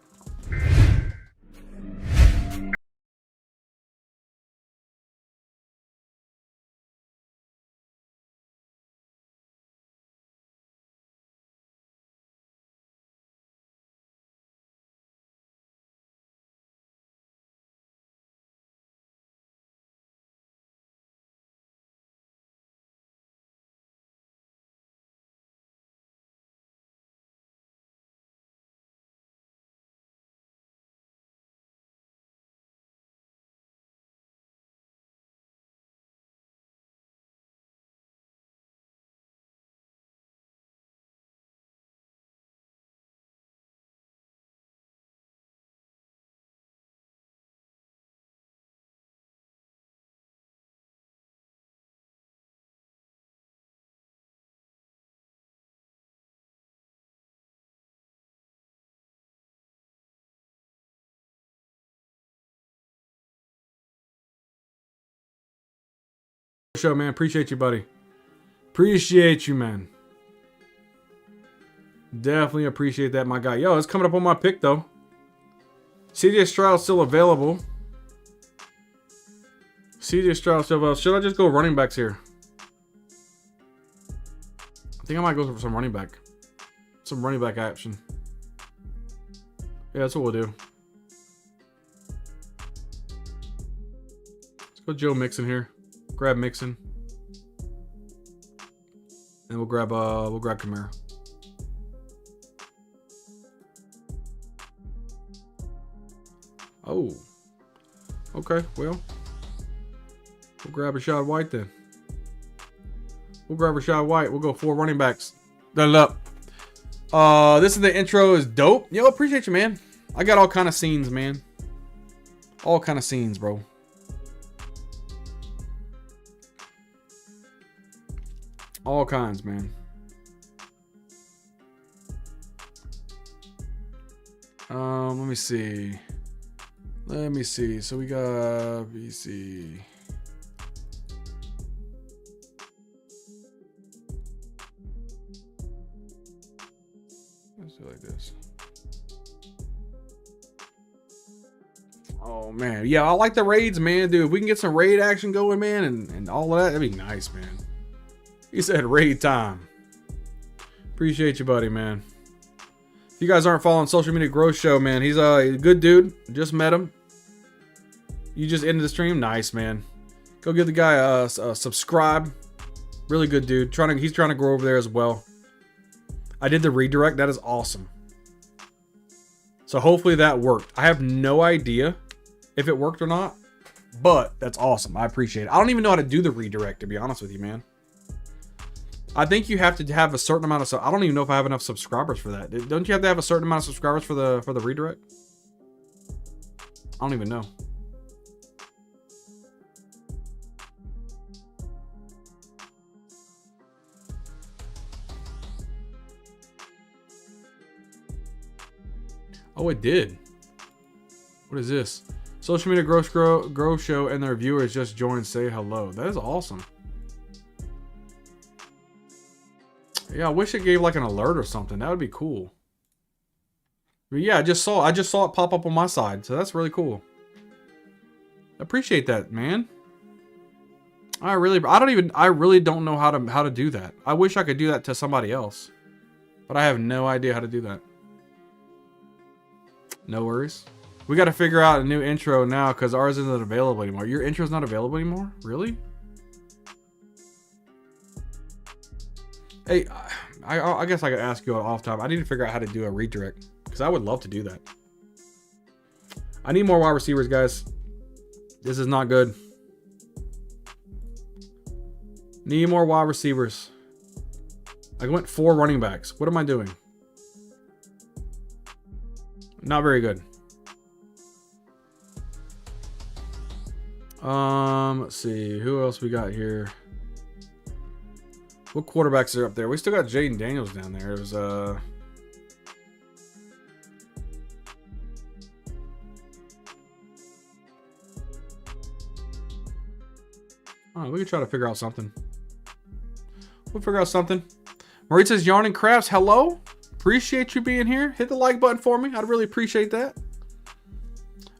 S3: Show, man. Appreciate you, buddy. Appreciate you, man. Definitely appreciate that, my guy. Yo, it's coming up on my pick, though. CJ Stroud still available. CJ Stroud still available. Should I just go running backs here? I think I might go for some running back. Some running back action. Yeah, that's what we'll do. Let's go Joe Mixon here. Grab Mixon. And we'll grab Kamara. Oh. Okay, well. We'll grab Rashad White then. We'll grab Rashad White. We'll go 4 running backs. Done up. This is the intro is dope. Yo, appreciate you, man. I got all kind of scenes, man. All kind of scenes, bro. All kinds, man. Let me see. Let me see. So we got BC. Let's do it like this. Oh man, yeah, I like the raids, man, dude. If we can get some raid action going, man, and all of that, that'd be nice, man. He said raid time. Appreciate you, buddy, man. If you guys aren't following Social Media Growth Show, man, he's a good dude. Just met him. You just ended the stream? Nice, man. Go give the guy a subscribe. Really good dude. He's trying to grow over there as well. I did the redirect. That is awesome. So hopefully that worked. I have no idea if it worked or not, but that's awesome. I appreciate it. I don't even know how to do the redirect, to be honest with you, man. I think you have to have a certain amount of... I don't even know if I have enough subscribers for that. Don't you have to have a certain amount of subscribers for the redirect? I don't even know. Oh, it did. What is this? Social Media Growth Show and their viewers just joined. Say hello. That is awesome. Yeah, I wish it gave like an alert or something. That would be cool. But yeah, I just saw it pop up on my side, so that's really cool. Appreciate that, man. I really don't know how to do that. I wish I could do that to somebody else, but I have no idea how to do that. No worries. We got to figure out a new intro now because ours isn't available anymore. Your intro's not available anymore? Really? Hey, I guess I could ask you off time. I need to figure out how to do a redirect because I would love to do that. I need more wide receivers, guys. This is not good. Need more wide receivers. I went 4 running backs. What am I doing? Not very good. Let's see. Who else we got here? What quarterbacks are up there? We still got Jaden Daniels down there. It was oh, we could try to figure out something. We'll figure out something. Marie says, Yarn and Crafts, hello. Appreciate you being here. Hit the like button for me. I'd really appreciate that.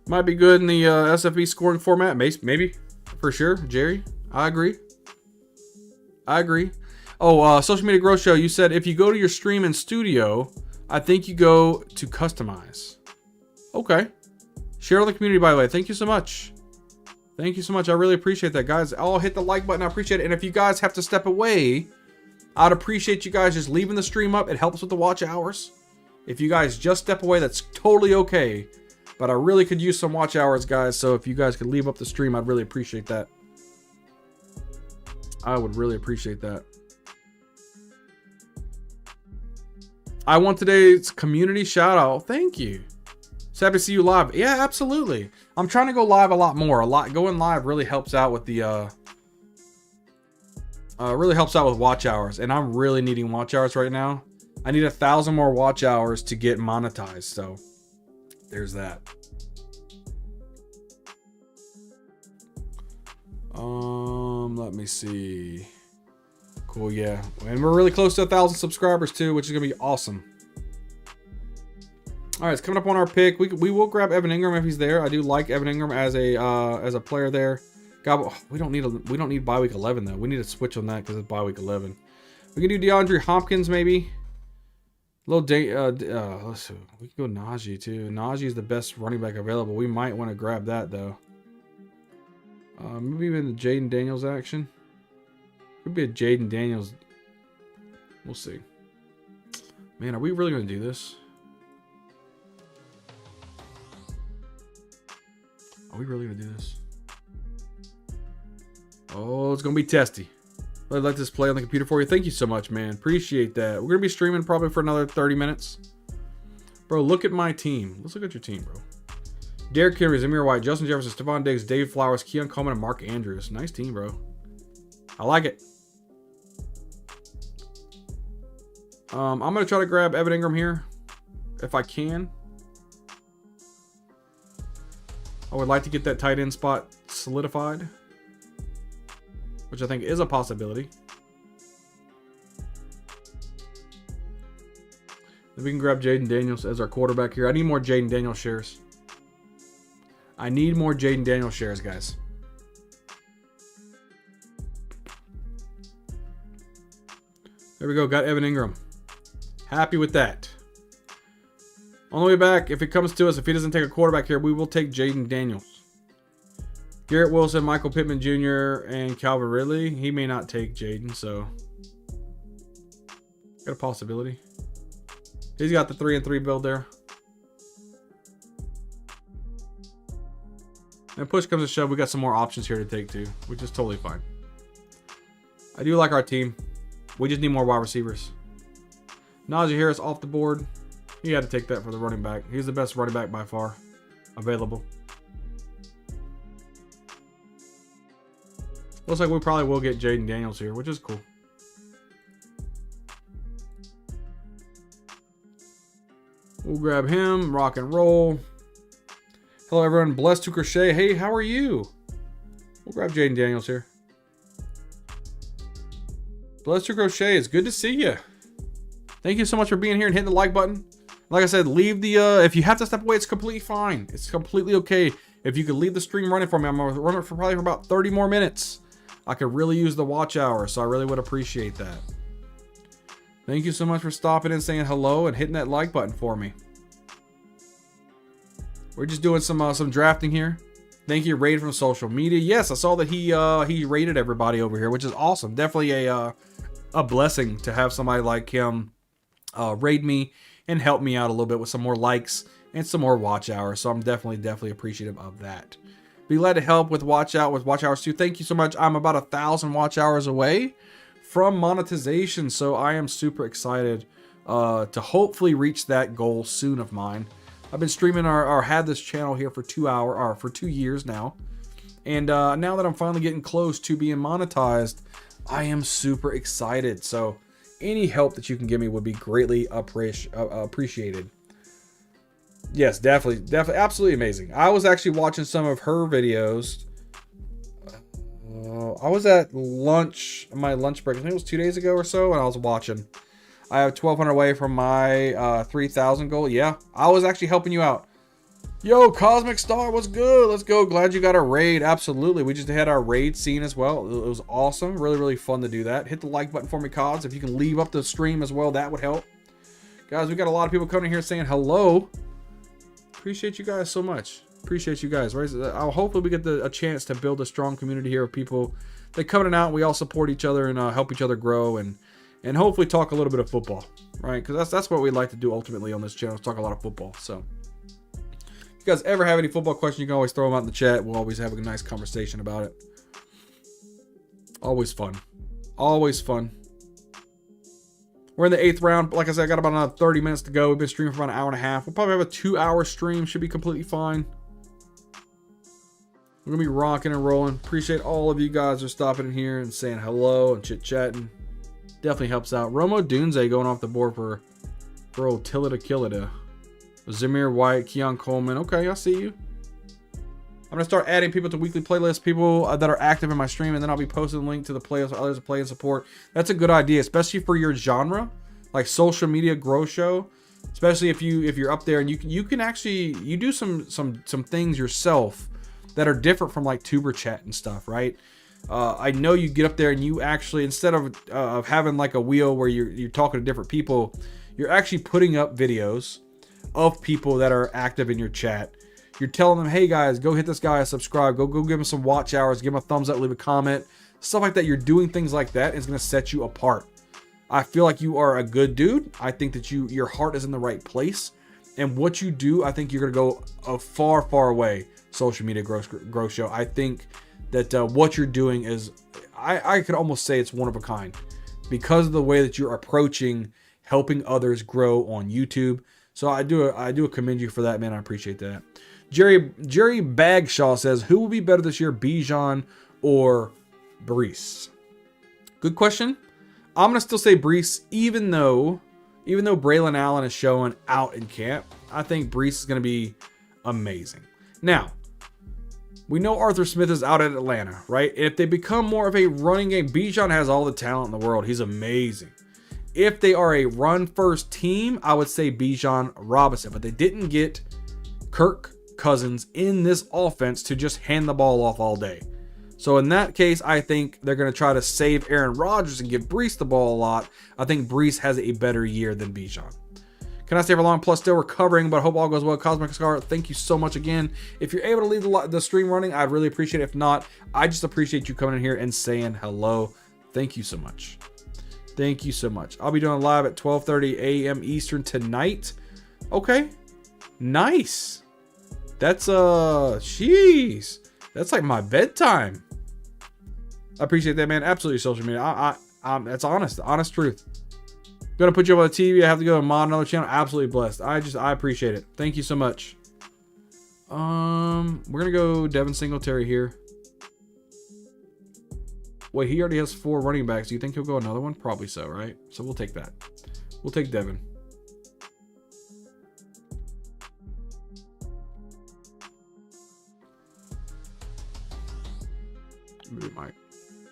S3: Might be good in the SFB scoring format. Maybe. For sure. Jerry, I agree. Oh, Social Media Growth Show, you said if you go to your stream in studio, I think you go to customize. Okay. Share on the community, by the way. Thank you so much. Thank you so much. I really appreciate that, guys. I'll hit the like button. I appreciate it. And if you guys have to step away, I'd appreciate you guys just leaving the stream up. It helps with the watch hours. If you guys just step away, that's totally okay. But I really could use some watch hours, guys. So if you guys could leave up the stream, I'd really appreciate that. I would really appreciate that. I want today's community shout out. Thank you. So happy to see you live. Yeah, absolutely. I'm trying to go live a lot more. Going live really helps out with the really helps out with watch hours, and I'm really needing watch hours right now. I need 1,000 more watch hours to get monetized. So there's that. Let me see. Cool, yeah. And we're really close to 1,000 subscribers too, which is gonna be awesome. All right, it's coming up on our pick. We will grab Evan Ingram if he's there. I do like Evan Ingram as a player there. God, we don't need bye week 11 though. We need to switch on that because it's bye week 11. We can do DeAndre Hopkins maybe. Let's see. We can go Najee too. Najee is the best running back available. We might want to grab that though. Maybe even the Jaden Daniels action. Could be a Jaden Daniels. We'll see. Man, are we really going to do this? Are we really going to do this? Oh, it's going to be testy. I'd let this play on the computer for you. Thank you so much, man. Appreciate that. We're going to be streaming probably for another 30 minutes. Bro, look at my team. Let's look at your team, bro. Derrick Henry, Zamir White, Justin Jefferson, Stephon Diggs, David Flowers, Keon Coleman, and Mark Andrews. Nice team, bro. I like it. I'm going to try to grab Evan Ingram here, if I can. I would like to get that tight end spot solidified, which I think is a possibility. Then we can grab Jaden Daniels as our quarterback here. I need more Jaden Daniels shares. I need more Jaden Daniels shares, guys. There we go. Got Evan Ingram. Happy with that. On the way back, if it comes to us, if he doesn't take a quarterback here, we will take Jaden Daniels. Garrett Wilson, Michael Pittman Jr., and Calvin Ridley. He may not take Jaden, so got a possibility. He's got the 3-3 build there. And push comes to shove, we got some more options here to take too, which is totally fine. I do like our team. We just need more wide receivers. Najee Harris off the board. He had to take that for the running back. He's the best running back by far available. Looks like we probably will get Jaden Daniels here, which is cool. We'll grab him, rock and roll. Hello everyone, Blessed to Crochet. Hey, how are you? We'll grab Jaden Daniels here. Blessed to Crochet, it's good to see you. Thank you so much for being here and hitting the like button. Like I said, leave the, if you have to step away, it's completely fine. It's completely okay. If you could leave the stream running for me, I'm going to run it for probably for about 30 more minutes. I could really use the watch hour, so I really would appreciate that. Thank you so much for stopping and saying hello and hitting that like button for me. We're just doing some drafting here. Thank you, Raid from social media. Yes, I saw that he rated everybody over here, which is awesome. Definitely a blessing to have somebody like him raid me and help me out a little bit with some more likes and some more watch hours. So I'm definitely appreciative of that. Be glad to help with watch hours too. Thank you so much. I'm about 1,000 watch hours away from monetization, so I am super excited to hopefully reach that goal soon of mine. I've been streaming or had this channel here for 2 years now, And now that I'm finally getting close to being monetized, I am super excited. So any help that you can give me would be greatly appreciated. Yes, definitely, absolutely amazing. I was actually watching some of her videos. I was at lunch, my lunch break. I think it was 2 days ago or so, and I was watching. I have 1,200 away from my 3,000 goal. Yeah, I was actually helping you out. Yo, Cosmic Star, what's good? Let's go. Glad you got a raid. Absolutely. We just had our raid scene as well. It was awesome. Really, really fun to do that. Hit the like button for me, Cos. If you can leave up the stream as well, that would help. Guys, we got a lot of people coming here saying hello. Appreciate you guys so much. Appreciate you guys. Right? Hopefully we get a chance to build a strong community here of people that come in and out. We all support each other and help each other grow and hopefully talk a little bit of football, right? Because that's what we like to do ultimately on this channel, is talk a lot of football. So if you guys ever have any football questions, you can always throw them out in the chat. We'll always have a nice conversation about it. Always fun. Always fun. We're in the 8th round. Like I said, I got about another 30 minutes to go. We've been streaming for about an hour and a half. We'll probably have a 2-hour stream. Should be completely fine. We're going to be rocking and rolling. Appreciate all of you guys for stopping in here and saying hello and chit-chatting. Definitely helps out. Romo Dunze going off the board for old Tillida Killida. Zamir White, Keon Coleman. Okay, I see you. I'm going to start adding people to weekly playlists, people that are active in my stream, and then I'll be posting a link to the playlist for others to play and support. That's a good idea, especially for your genre, like social media grow show. Especially if you're up there and you can actually do some things yourself that are different from like tuber chat and stuff, right? I know you get up there and you actually, instead of having like a wheel where you're talking to different people, you're actually putting up videos of people that are active in your chat. You're telling them, hey guys, go hit this guy, subscribe, go give him some watch hours, give him a thumbs up, leave a comment, stuff like that. You're doing things like that is going to set you apart. I feel like you are a good dude. I think that your heart is in the right place, and what you do, I think you're going to go a far way. Social media growth show. I think that what you're doing is, I could almost say it's one of a kind because of the way that you're approaching helping others grow on YouTube. So I do commend you for that, man. I appreciate that. Jerry Bagshaw says, who will be better this year, Bijan or Breece? Good question. I'm gonna still say Breece, even though Braylon Allen is showing out in camp. I think Breece is gonna be amazing. Now, we know Arthur Smith is out at Atlanta, right? If they become more of a running game, Bijan has all the talent in the world. He's amazing. If they are a run-first team, I would say Bijan Robinson. But they didn't get Kirk Cousins in this offense to just hand the ball off all day. So in that case, I think they're going to try to save Aaron Rodgers and give Breece the ball a lot. I think Breece has a better year than Bijan. Can I stay for long? Plus, still recovering, but I hope all goes well. Cosmic Scar, thank you so much again. If you're able to leave the stream running, I'd really appreciate it. If not, I just appreciate you coming in here and saying hello. Thank you so much. Thank you so much. I'll be doing live at 12:30 a.m. Eastern tonight. Okay. Nice. That's, jeez. That's like my bedtime. I appreciate that, man. Absolutely, social media. That's honest truth. Gonna put you up on the TV. I have to go and mod another channel. Absolutely blessed. I appreciate it. Thank you so much. We're gonna go Devin Singletary here. Wait, he already has 4 running backs. Do you think he'll go another one? Probably so, right? So we'll take that. We'll take Devin. Maybe Mike.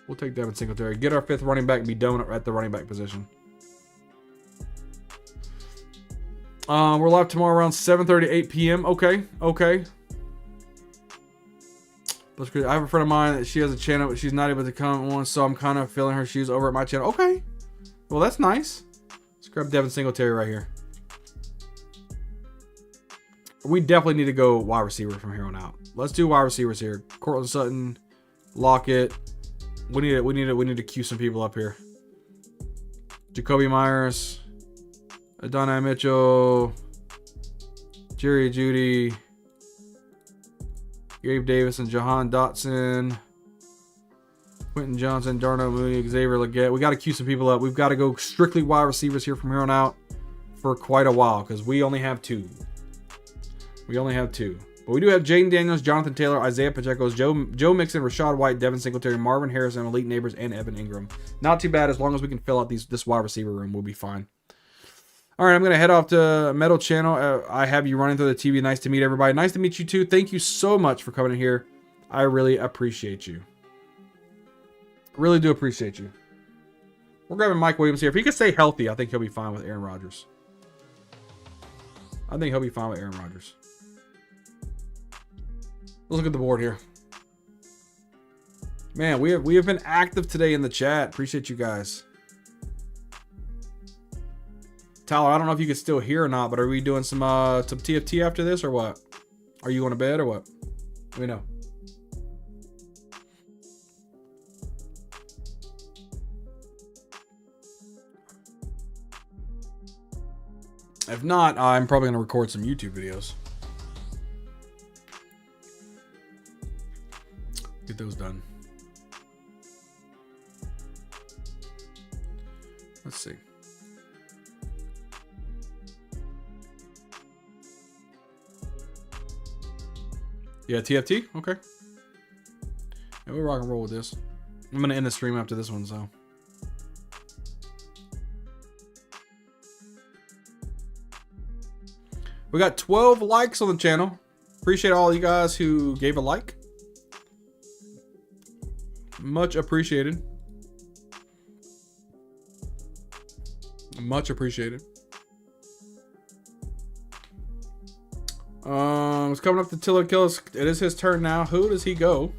S3: We'll take Devin Singletary. Get our 5th running back and be done at the running back position. We're live tomorrow around 7:30 to 8 p.m. Okay. I have a friend of mine that she has a channel, but she's not able to come on, so I'm kind of feeling her shoes over at my channel. Okay. Well, that's nice. Let's grab Devin Singletary right here. We definitely need to go wide receiver from here on out. Let's do wide receivers here. Cortland Sutton, Lockett. We need to cue some people up here. Jacoby Myers, Adonai Mitchell, Jerry Judy, Gabe Davis and Jahan Dotson, Quentin Johnson, Darnell Mooney, Xavier Legette. We got to cue some people up. We've got to go strictly wide receivers here from here on out for quite a while because we only have 2. We only have 2. But we do have Jaden Daniels, Jonathan Taylor, Isaiah Pacheco, Joe Mixon, Rashad White, Devin Singletary, Marvin Harrison, Elite Neighbors, and Evan Ingram. Not too bad. As long as we can fill out this wide receiver room, we'll be fine. All right, I'm going to head off to Metal Channel. I have you running through the TV. Nice to meet everybody. Nice to meet you too. Thank you so much for coming in here. I really appreciate you. Really do appreciate you. We're grabbing Mike Williams here. If he can stay healthy, I think he'll be fine with Aaron Rodgers. I think he'll be fine with Aaron Rodgers. Let's look at the board here. Man, we have been active today in the chat. Appreciate you guys. Tyler, I don't know if you can still hear or not, but are we doing some TFT after this or what? Are you going to bed or what? Let me know. If not, I'm probably going to record some YouTube videos. Get those done. Let's see. Yeah, TFT? Okay. Yeah, we'll rock and roll with this. I'm going to end the stream after this one, so. We got 12 likes on the channel. Appreciate all you guys who gave a like. Much appreciated. Much appreciated. It's coming up to Tiller Killis. It is his turn now. Who does he go?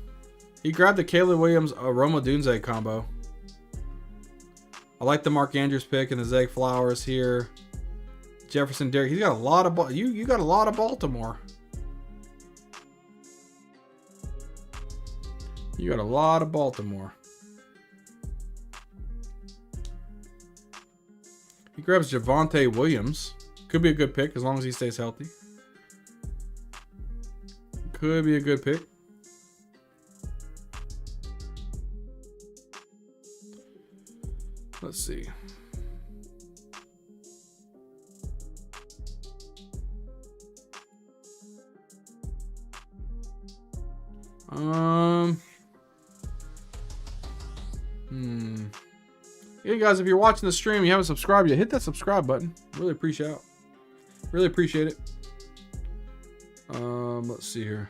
S3: He grabbed the Caleb Williams Roma Dunze combo. I like the Mark Andrews pick and the Zeg Flowers here. Jefferson Derrick. He's got a lot of you got a lot of Baltimore. You got a lot of Baltimore. He grabs Javonte Williams. Could be a good pick as long as he stays healthy. Could be a good pick. Let's see. Yeah, guys, if you're watching the stream, you haven't subscribed yet, hit that subscribe button. Really appreciate it. Really appreciate it. Let's see here.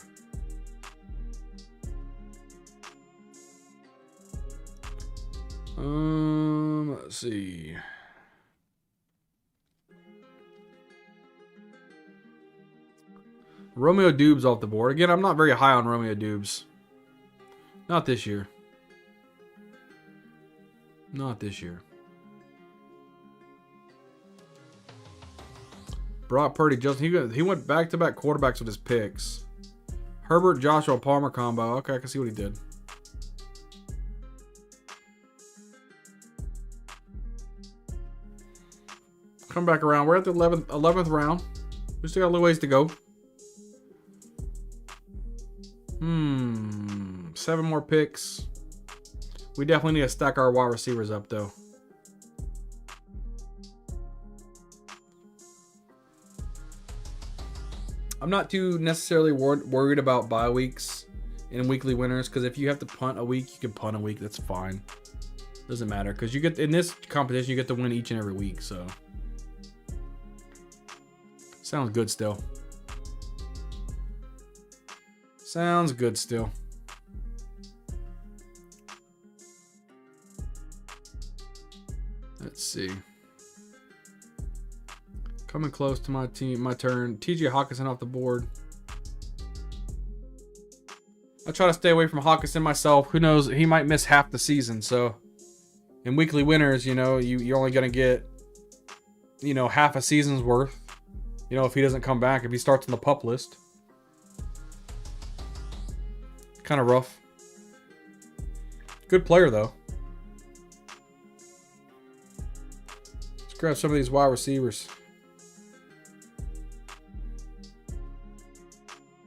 S3: Let's see. Romeo Dubes off the board. Again, I'm not very high on Romeo Dubes. Not this year. Not this year. Brock Purdy, Justin. He went back-to-back quarterbacks with his picks. Herbert, Joshua Palmer combo. Okay, I can see what he did. Come back around. We're at the 11th round. We still got a little ways to go. 7 more picks. We definitely need to stack our wide receivers up, though. I'm not too necessarily worried about bye weeks and weekly winners, because if you have to punt a week, you can punt a week. That's fine. Doesn't matter, because you get in this competition, you get to win each and every week. So sounds good still. Sounds good still. Let's see. Coming close to my turn. TJ Hawkinson off the board. I try to stay away from Hawkinson myself. Who knows? He might miss half the season. So in weekly winners, you know, you're only going to get, you know, half a season's worth. You know, if he doesn't come back, if he starts on the PUP list. Kind of rough. Good player, though. Let's grab some of these wide receivers.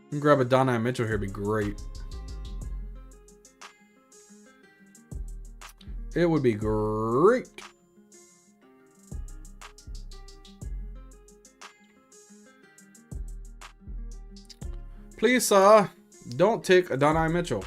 S3: You can grab a Donovan Mitchell here, would be great. It would be great. Please, don't take Adonai Mitchell.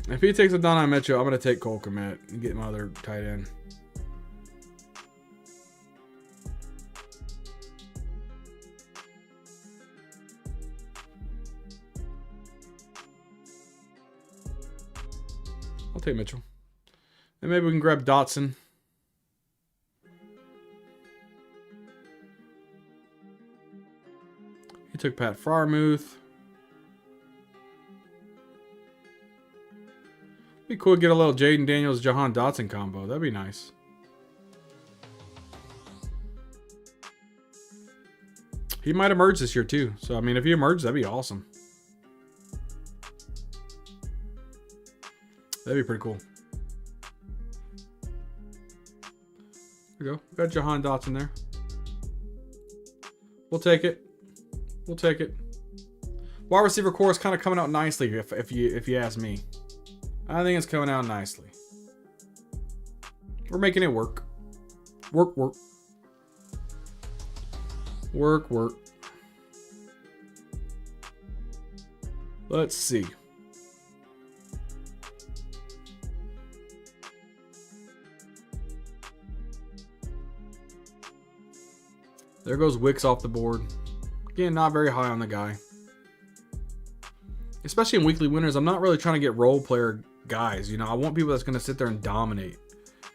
S3: If he takes Adonai Mitchell, I'm going to take Cole Kmet and get my other tight end. I'll take Mitchell. And maybe we can grab Dotson. He took Pat Freiermuth. Be cool to get a little Jaden Daniels, Jahan Dotson combo. That'd be nice. He might emerge this year too. So, I mean, if he emerges, that'd be awesome. That'd be pretty cool. There we go. We got Jahan Dotson there. We'll take it. We'll take it. Wide receiver core is kind of coming out nicely if you ask me. I think it's coming out nicely. We're making it work. Work. Let's see. There goes Wicks off the board. Again, not very high on the guy. Especially in weekly winners, I'm not really trying to get role player guys. You know, I want people that's going to sit there and dominate.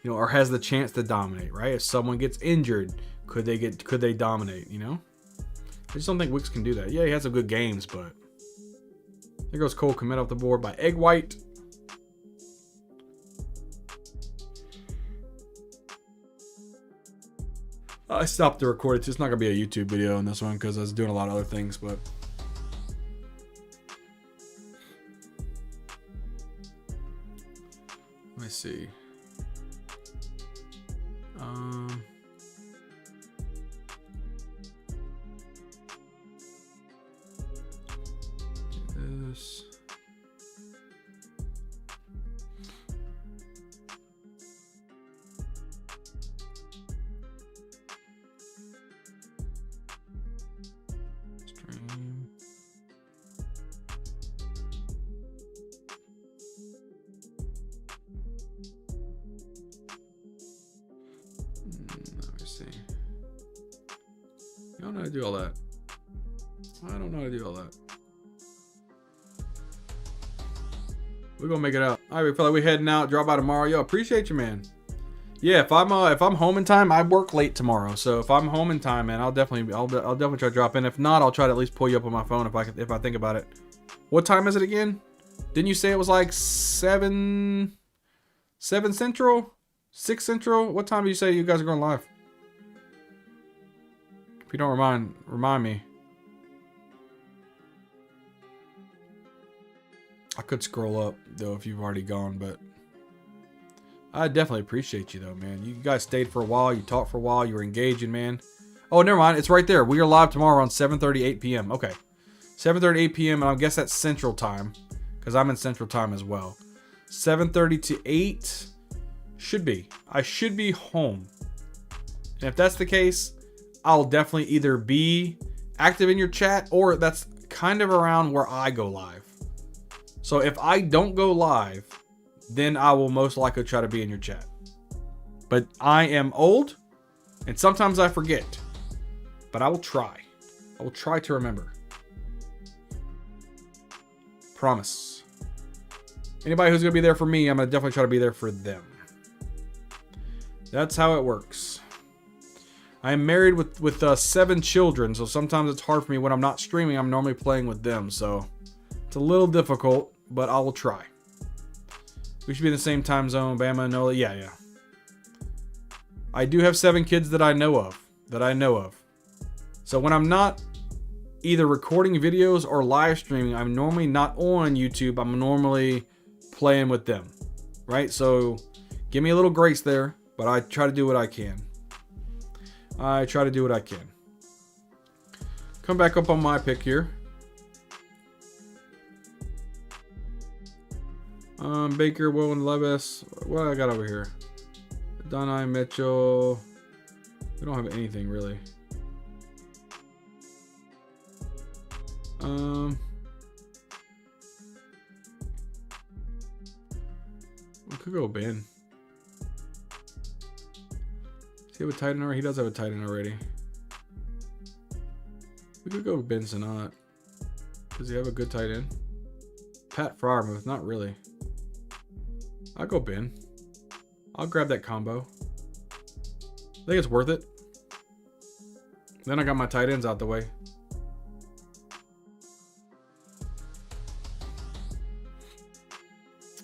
S3: You know, or has the chance to dominate, right? If someone gets injured, could they dominate, you know? I just don't think Wicks can do that. Yeah, he had some good games, but there goes Cole Kmet off the board by Egg White. I stopped the record. It's just not going to be a YouTube video on this one because I was doing a lot of other things, but let me see. Do this. Stream. Let me see. I don't know how to do all that. I don't know how to do all that. We're gonna make it out. All right, we feel like we're heading out. Drop by tomorrow. Yo, appreciate you, man. Yeah, if I'm home in time, I work late tomorrow. So if I'm home in time, man, I'll definitely try to drop in. If not, I'll try to at least pull you up on my phone if I think about it. What time is it again? Didn't you say it was like 7 Central? 6 Central? What time did you say you guys are going live? If you don't remind me. I could scroll up though if you've already gone, but I definitely appreciate you though, man. You guys stayed for a while, you talked for a while, you were engaging, man. Oh, never mind. It's right there. We are live tomorrow around 7:30, 8 p.m. Okay. 7:30, 8 p.m. and I guess that's Central Time because I'm in Central Time as well. 7:30 to 8 should be. I should be home. And if that's the case, I'll definitely either be active in your chat or that's kind of around where I go live. So if I don't go live, then I will most likely try to be in your chat. But I am old, and sometimes I forget. But I will try. I will try to remember. Promise. Anybody who's going to be there for me, I'm going to definitely try to be there for them. That's how it works. I am married with 7 children, so sometimes it's hard for me when I'm not streaming. I'm normally playing with them, so it's a little difficult, but I will try. We should be in the same time zone, Bama, Nola. Yeah. I do have 7 kids that I know of. So when I'm not either recording videos or live streaming, I'm normally not on YouTube. I'm normally playing with them, right? So give me a little grace there, but I try to do what I can. Come back up on my pick here. Baker, Will, Levis. What do I got over here? Donai, Mitchell. We don't have anything really. We could go Ben. Does he have a tight end already? He does have a tight end already. We could go Ben Sinnott. Does he have a good tight end? Pat Fryermuth, not really. I'll go Ben. I'll grab that combo. I think it's worth it. Then I got my tight ends out the way.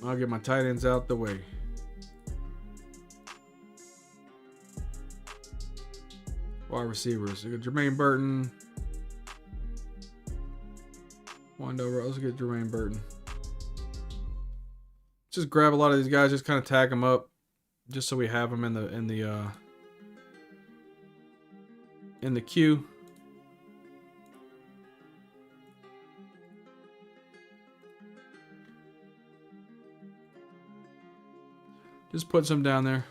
S3: I'll get my tight ends out the way. Wide receivers. I got Jermaine Burton. Wandover. Let's get Jermaine Burton. Just grab a lot of these guys. Just kind of tag them up, just so we have them in the queue. Just put some down there.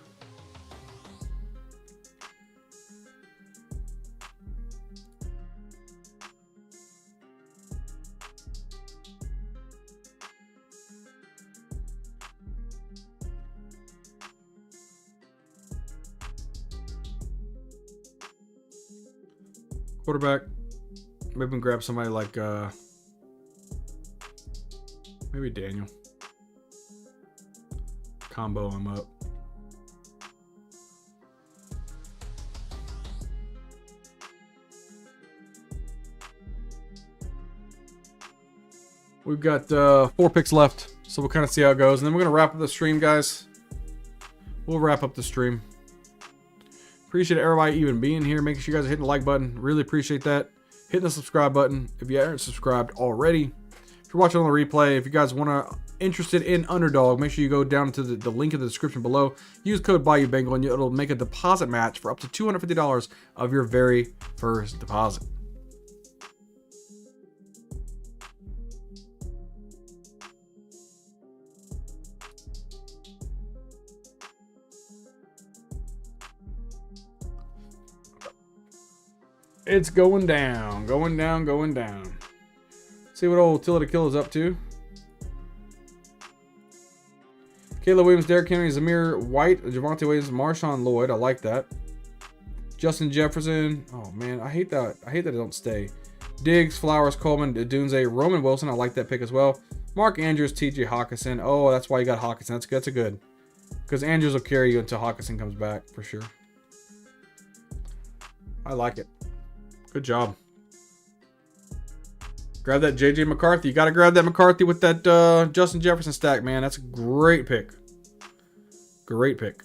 S3: Quarterback. Maybe we can grab somebody like maybe Daniel. Combo him up. We've got 4 picks left, so we'll kind of see how it goes, and then we're gonna wrap up the stream, guys. We'll wrap up the stream. Appreciate everybody even being here. Making sure you guys are hitting the like button. Really appreciate that. Hitting the subscribe button if you aren't subscribed already. If you're watching on the replay, if you guys interested in Underdog, make sure you go down to the link in the description below. Use code BayouBengal and it'll make a deposit match for up to $250 of your very first deposit. It's going down, going down, going down. See what old Tilla the Killer's up to. Caleb Williams, Derrick Henry, Zamir White, Javonte Williams, Marshawn Lloyd. I like that. Justin Jefferson. Oh man, I hate that. I hate that it don't stay. Diggs, Flowers, Coleman, Dunze, Roman Wilson. I like that pick as well. Mark Andrews, TJ Hawkinson. Oh, that's why you got Hawkinson. That's a good. Because Andrews will carry you until Hawkinson comes back for sure. I like it. Good job. Grab that JJ McCarthy. You got to grab that McCarthy with that Justin Jefferson stack, man. That's a great pick. Great pick.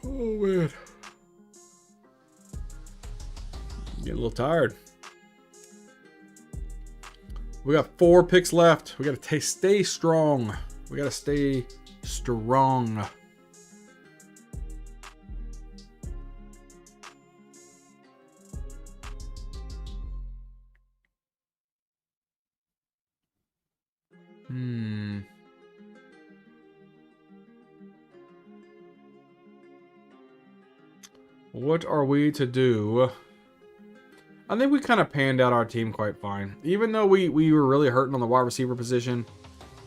S3: Oh, man. Getting a little tired. We got 4 picks left. We got to stay strong. We got to stay strong. What are we to do? I think we kind of panned out our team quite fine. Even though we were really hurting on the wide receiver position.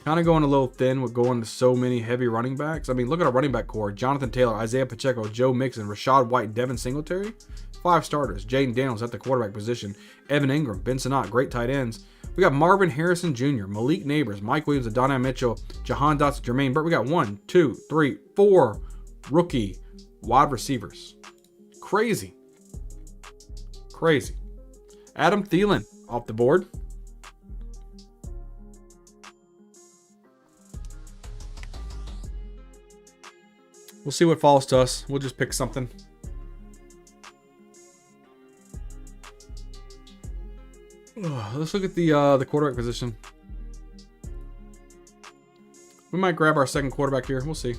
S3: Kind of going a little thin with going to so many heavy running backs. I mean, look at our running back core. Jonathan Taylor, Isaiah Pacheco, Joe Mixon, Rashad White, Devin Singletary. 5 starters. Jaden Daniels at the quarterback position. Evan Ingram, Ben Sinnott, great tight ends. We got Marvin Harrison Jr., Malik Neighbors, Mike Williams, Adonai Mitchell, Jahan Dotson, Jermaine Burton. We got 1, 2, 3, 4 rookie wide receivers. Crazy. Crazy. Adam Thielen off the board. We'll see what falls to us. We'll just pick something. Let's look at the quarterback position. We might grab our second quarterback here. We'll see.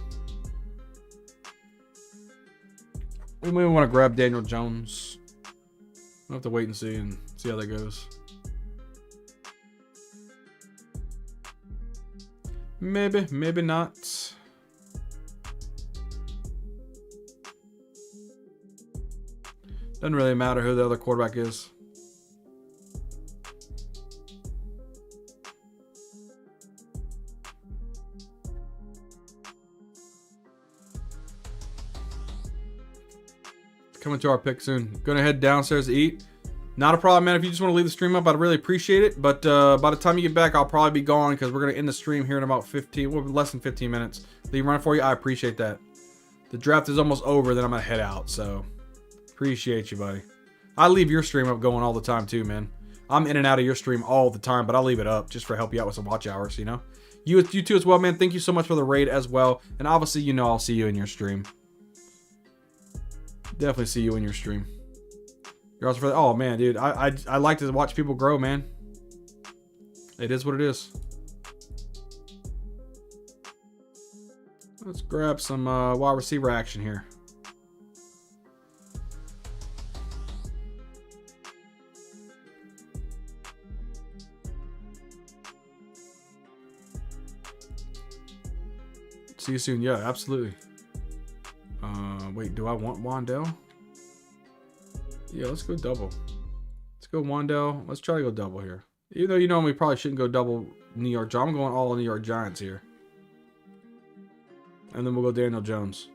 S3: We may want to grab Daniel Jones. We'll have to wait and see how that goes. Maybe, maybe not. Doesn't really matter who the other quarterback is. Coming to our pick soon. Gonna head downstairs to eat. Not a problem, man. If you just want to leave the stream up, I'd really appreciate it. But by the time you get back, I'll probably be gone because we're gonna end the stream here in about 15, well, less than 15 minutes. Leave running for you. I appreciate that. The draft is almost over, then I'm gonna head out. So appreciate you, buddy. I leave your stream up going all the time too, man. I'm in and out of your stream all the time, but I'll leave it up just for help you out with some watch hours, you know. You too as well, man. Thank you so much for the raid as well. And obviously, you know, I'll see you in your stream. Definitely see you in your stream. You're also for the, oh man, dude, I like to watch people grow, man. It is what it is. Let's grab some wide receiver action here. See you soon. Yeah, absolutely. Wait, do I want Wandell? Yeah, let's go double. Let's go Wandell. Let's try to go double here. Even though you know we probably shouldn't go double New York Giants. I'm going all New York Giants here. And then we'll go Daniel Jones.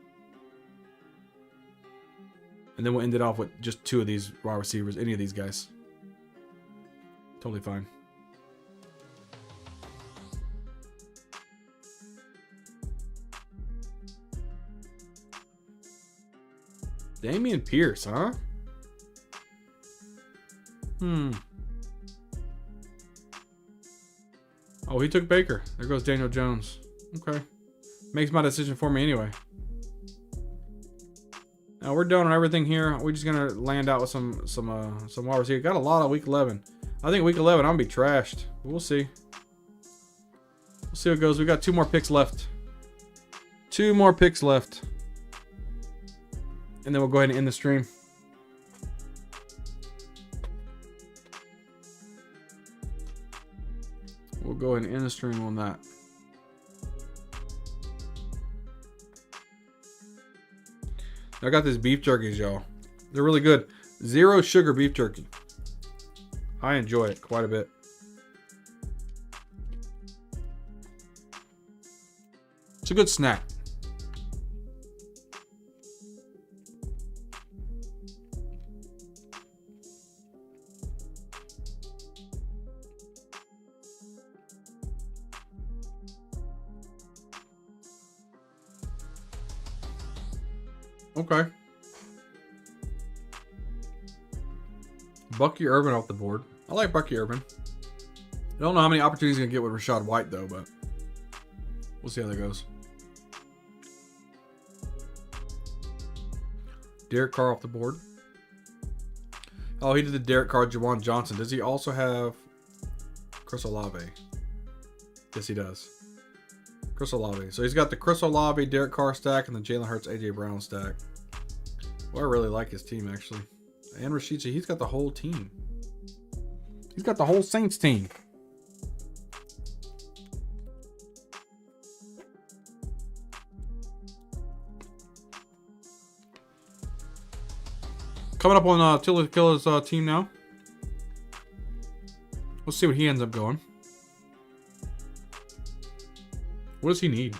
S3: And then we'll end it off with just 2 of these wide receivers. Any of these guys. Totally fine. Dameon Pierce, huh? Oh, he took Baker. There goes Daniel Jones. Okay. Makes my decision for me anyway. Now we're done on everything here. We're just gonna land out with some wide receiver. Got a lot of week 11. I think week 11 I'm gonna be trashed. We'll see. We'll see how it goes. We got 2 more picks left. 2 more picks left. And then we'll go ahead and end the stream. We'll go ahead and end the stream on that. I got these beef jerkies, y'all. They're really good. 0 sugar beef jerky. I enjoy it quite a bit. It's a good snack. Okay. Bucky Irvin off the board. I like Bucky Irvin. I don't know how many opportunities he's going to get with Rashad White, though, but we'll see how that goes. Derek Carr off the board. Oh, he did the Derek Carr, Jawan Johnson. Does he also have Chris Olave? Yes, he does. Chris Olave. So he's got the Chris Olave, Derek Carr stack, and the Jalen Hurts, AJ Brown stack. Well, I really like his team, actually. And Rashica, he's got the whole team. He's got the whole Saints team. Coming up on Tilla's team now. Let's see what he ends up going. What does he need?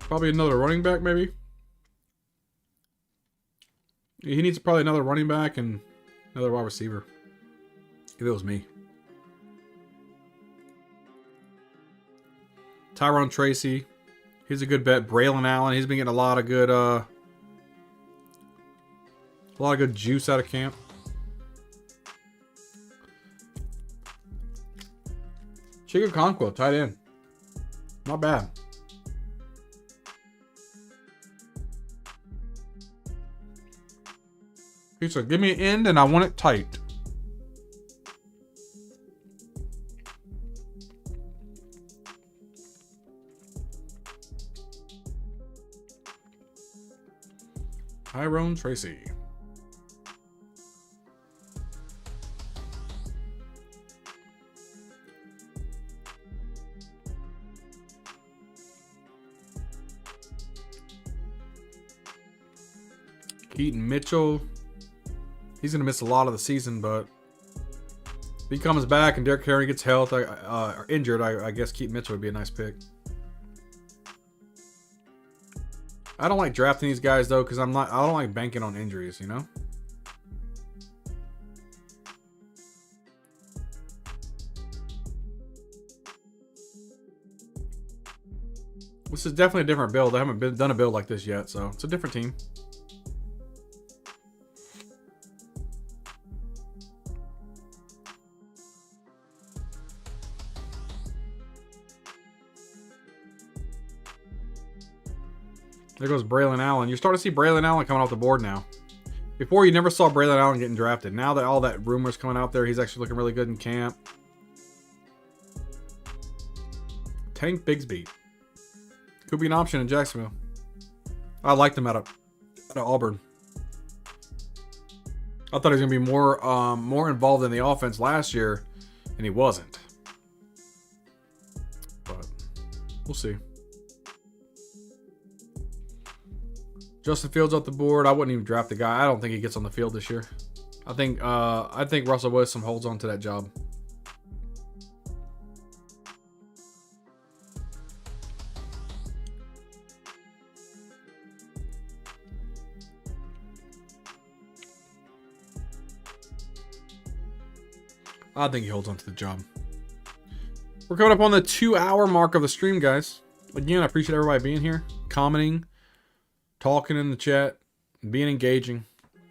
S3: Probably another running back, maybe. He needs probably another running back and another wide receiver. If it was me. Tyrone Tracy. He's a good bet. Braylon Allen. He's been getting a lot of good juice out of camp. Chico Conquo, tight end. Not bad. He said, give me an end and I want it tight. Tyrone Tracy. Keaton Mitchell. He's going to miss a lot of the season, but if he comes back and Derrick Henry gets health, or injured, I guess Keaton Mitchell would be a nice pick. I don't like drafting these guys though, because I don't like banking on injuries, you know? This is definitely a different build. I haven't done a build like this yet, so it's a different team. There goes Braylon Allen. You're starting to see Braylon Allen coming off the board now. Before, you never saw Braylon Allen getting drafted. Now that all that rumors coming out there, he's actually looking really good in camp. Tank Bigsby. Could be an option in Jacksonville. I liked him out of Auburn. I thought he was going to be more involved in the offense last year, and he wasn't. But we'll see. Justin Fields off the board. I wouldn't even draft the guy. I don't think he gets on the field this year. I think Russell Wilson holds on to that job. I think he holds on to the job. We're coming up on the 2-hour mark of the stream, guys. Again, I appreciate everybody being here, commenting, talking in the chat, being engaging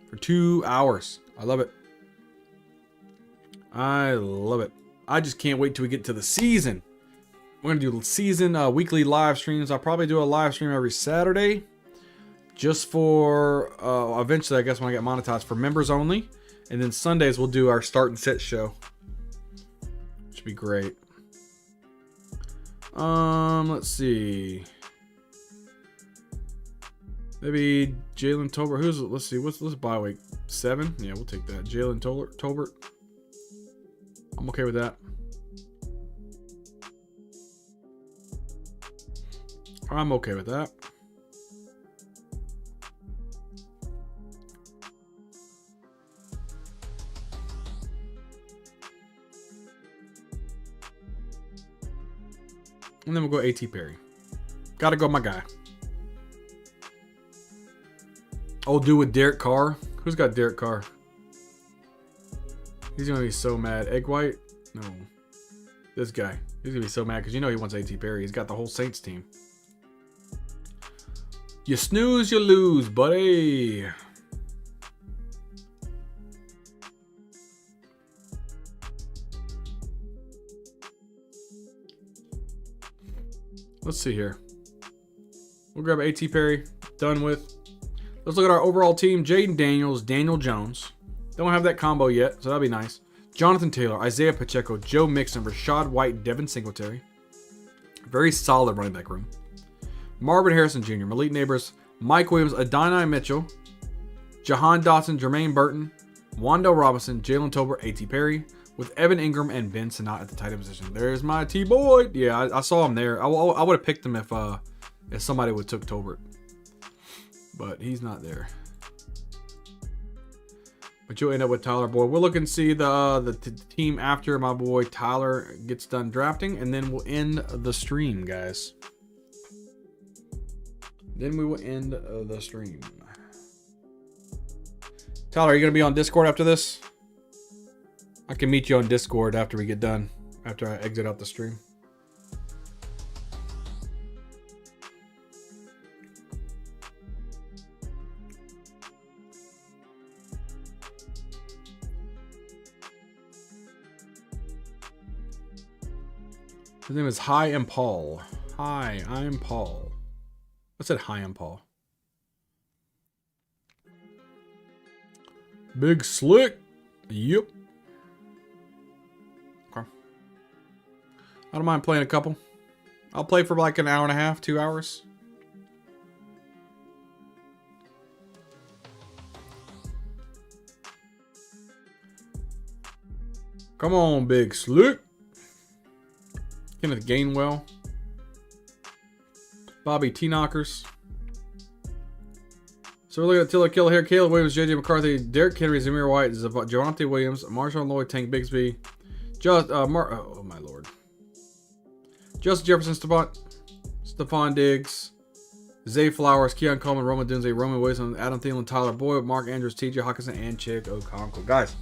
S3: for 2 hours. I love it. I love it. I just can't wait till we get to the season. We're going to do season weekly live streams. I'll probably do a live stream every Saturday. Just for, eventually, I guess, when I get monetized, for members only. And then Sundays, we'll do our start and set show. Should be great. Let's see. Maybe Jalen Tolbert. Let's see. What's bye week? 7? Yeah, we'll take that. Jalen Tolbert. I'm okay with that. I'm okay with that. And then we'll go A.T. Perry. Gotta go my guy. Oh, dude with Derek Carr. Who's got Derek Carr? He's gonna be so mad. Egg White? No. This guy. He's gonna be so mad because you know he wants A.T. Perry. He's got the whole Saints team. You snooze, you lose, buddy. Let's see here. We'll grab A.T. Perry. Done with. Let's look at our overall team. Jaden Daniels, Daniel Jones. Don't have that combo yet, so that'll be nice. Jonathan Taylor, Isaiah Pacheco, Joe Mixon, Rashad White, Devin Singletary. Very solid running back room. Marvin Harrison Jr., Malik Neighbors, Mike Williams, Adonai Mitchell, Jahan Dotson, Jermaine Burton, Wandale Robinson, Jalen Tolbert, A.T. Perry, with Evan Ingram and Ben Sinnott at the tight end position. There's my T-boy. Yeah, I saw him there. I would have picked him if somebody would have took Tolbert. But he's not there. But you'll end up with Tyler Boyd. We'll look and see the team after my boy Tyler gets done drafting. And then we'll end the stream, guys. Then we will end the stream. Tyler, are you going to be on Discord after this? I can meet you on Discord after we get done. After I exit out the stream. His name is Hi, I'm Paul. Hi, I'm Paul. I said hi, I'm Paul. Big Slick. Yep. Okay. I don't mind playing a couple. I'll play for like an hour and a half, 2 hours. Come on, Big Slick. Kenneth Gainwell. Bobby T-Knockers. So we're looking at Tilla Killer here, Caleb Williams, JJ McCarthy, Derrick Henry, Zamir White, Javonte Williams, Marshawn Lloyd, Tank Bigsby, oh my lord. Justin Jefferson, Stephon Diggs, Zay Flowers, Keon Coleman, Roman Dunze, Roman Wilson, Adam Thielen, Tyler Boyd, Mark Andrews, TJ Hawkinson, and Chick Okonkwo. Guys,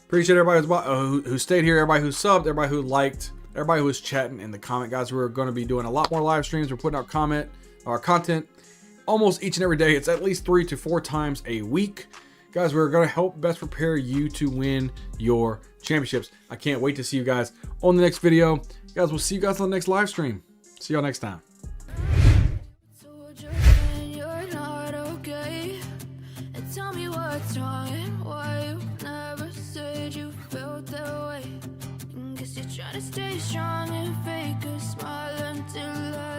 S3: appreciate everybody who stayed here, everybody who subbed, everybody who liked, everybody who was chatting in the comment. Guys, we're going to be doing a lot more live streams. We're putting out content almost each and every day. It's at least 3 to 4 times a week. Guys, we're going to help best prepare you to win your championships. I can't wait to see you guys on the next video. Guys, we'll see you guys on the next live stream. See y'all next time.
S4: Tell me what's wrong and why you never said you felt that way. Guess you're trying to stay strong and fake a smile until I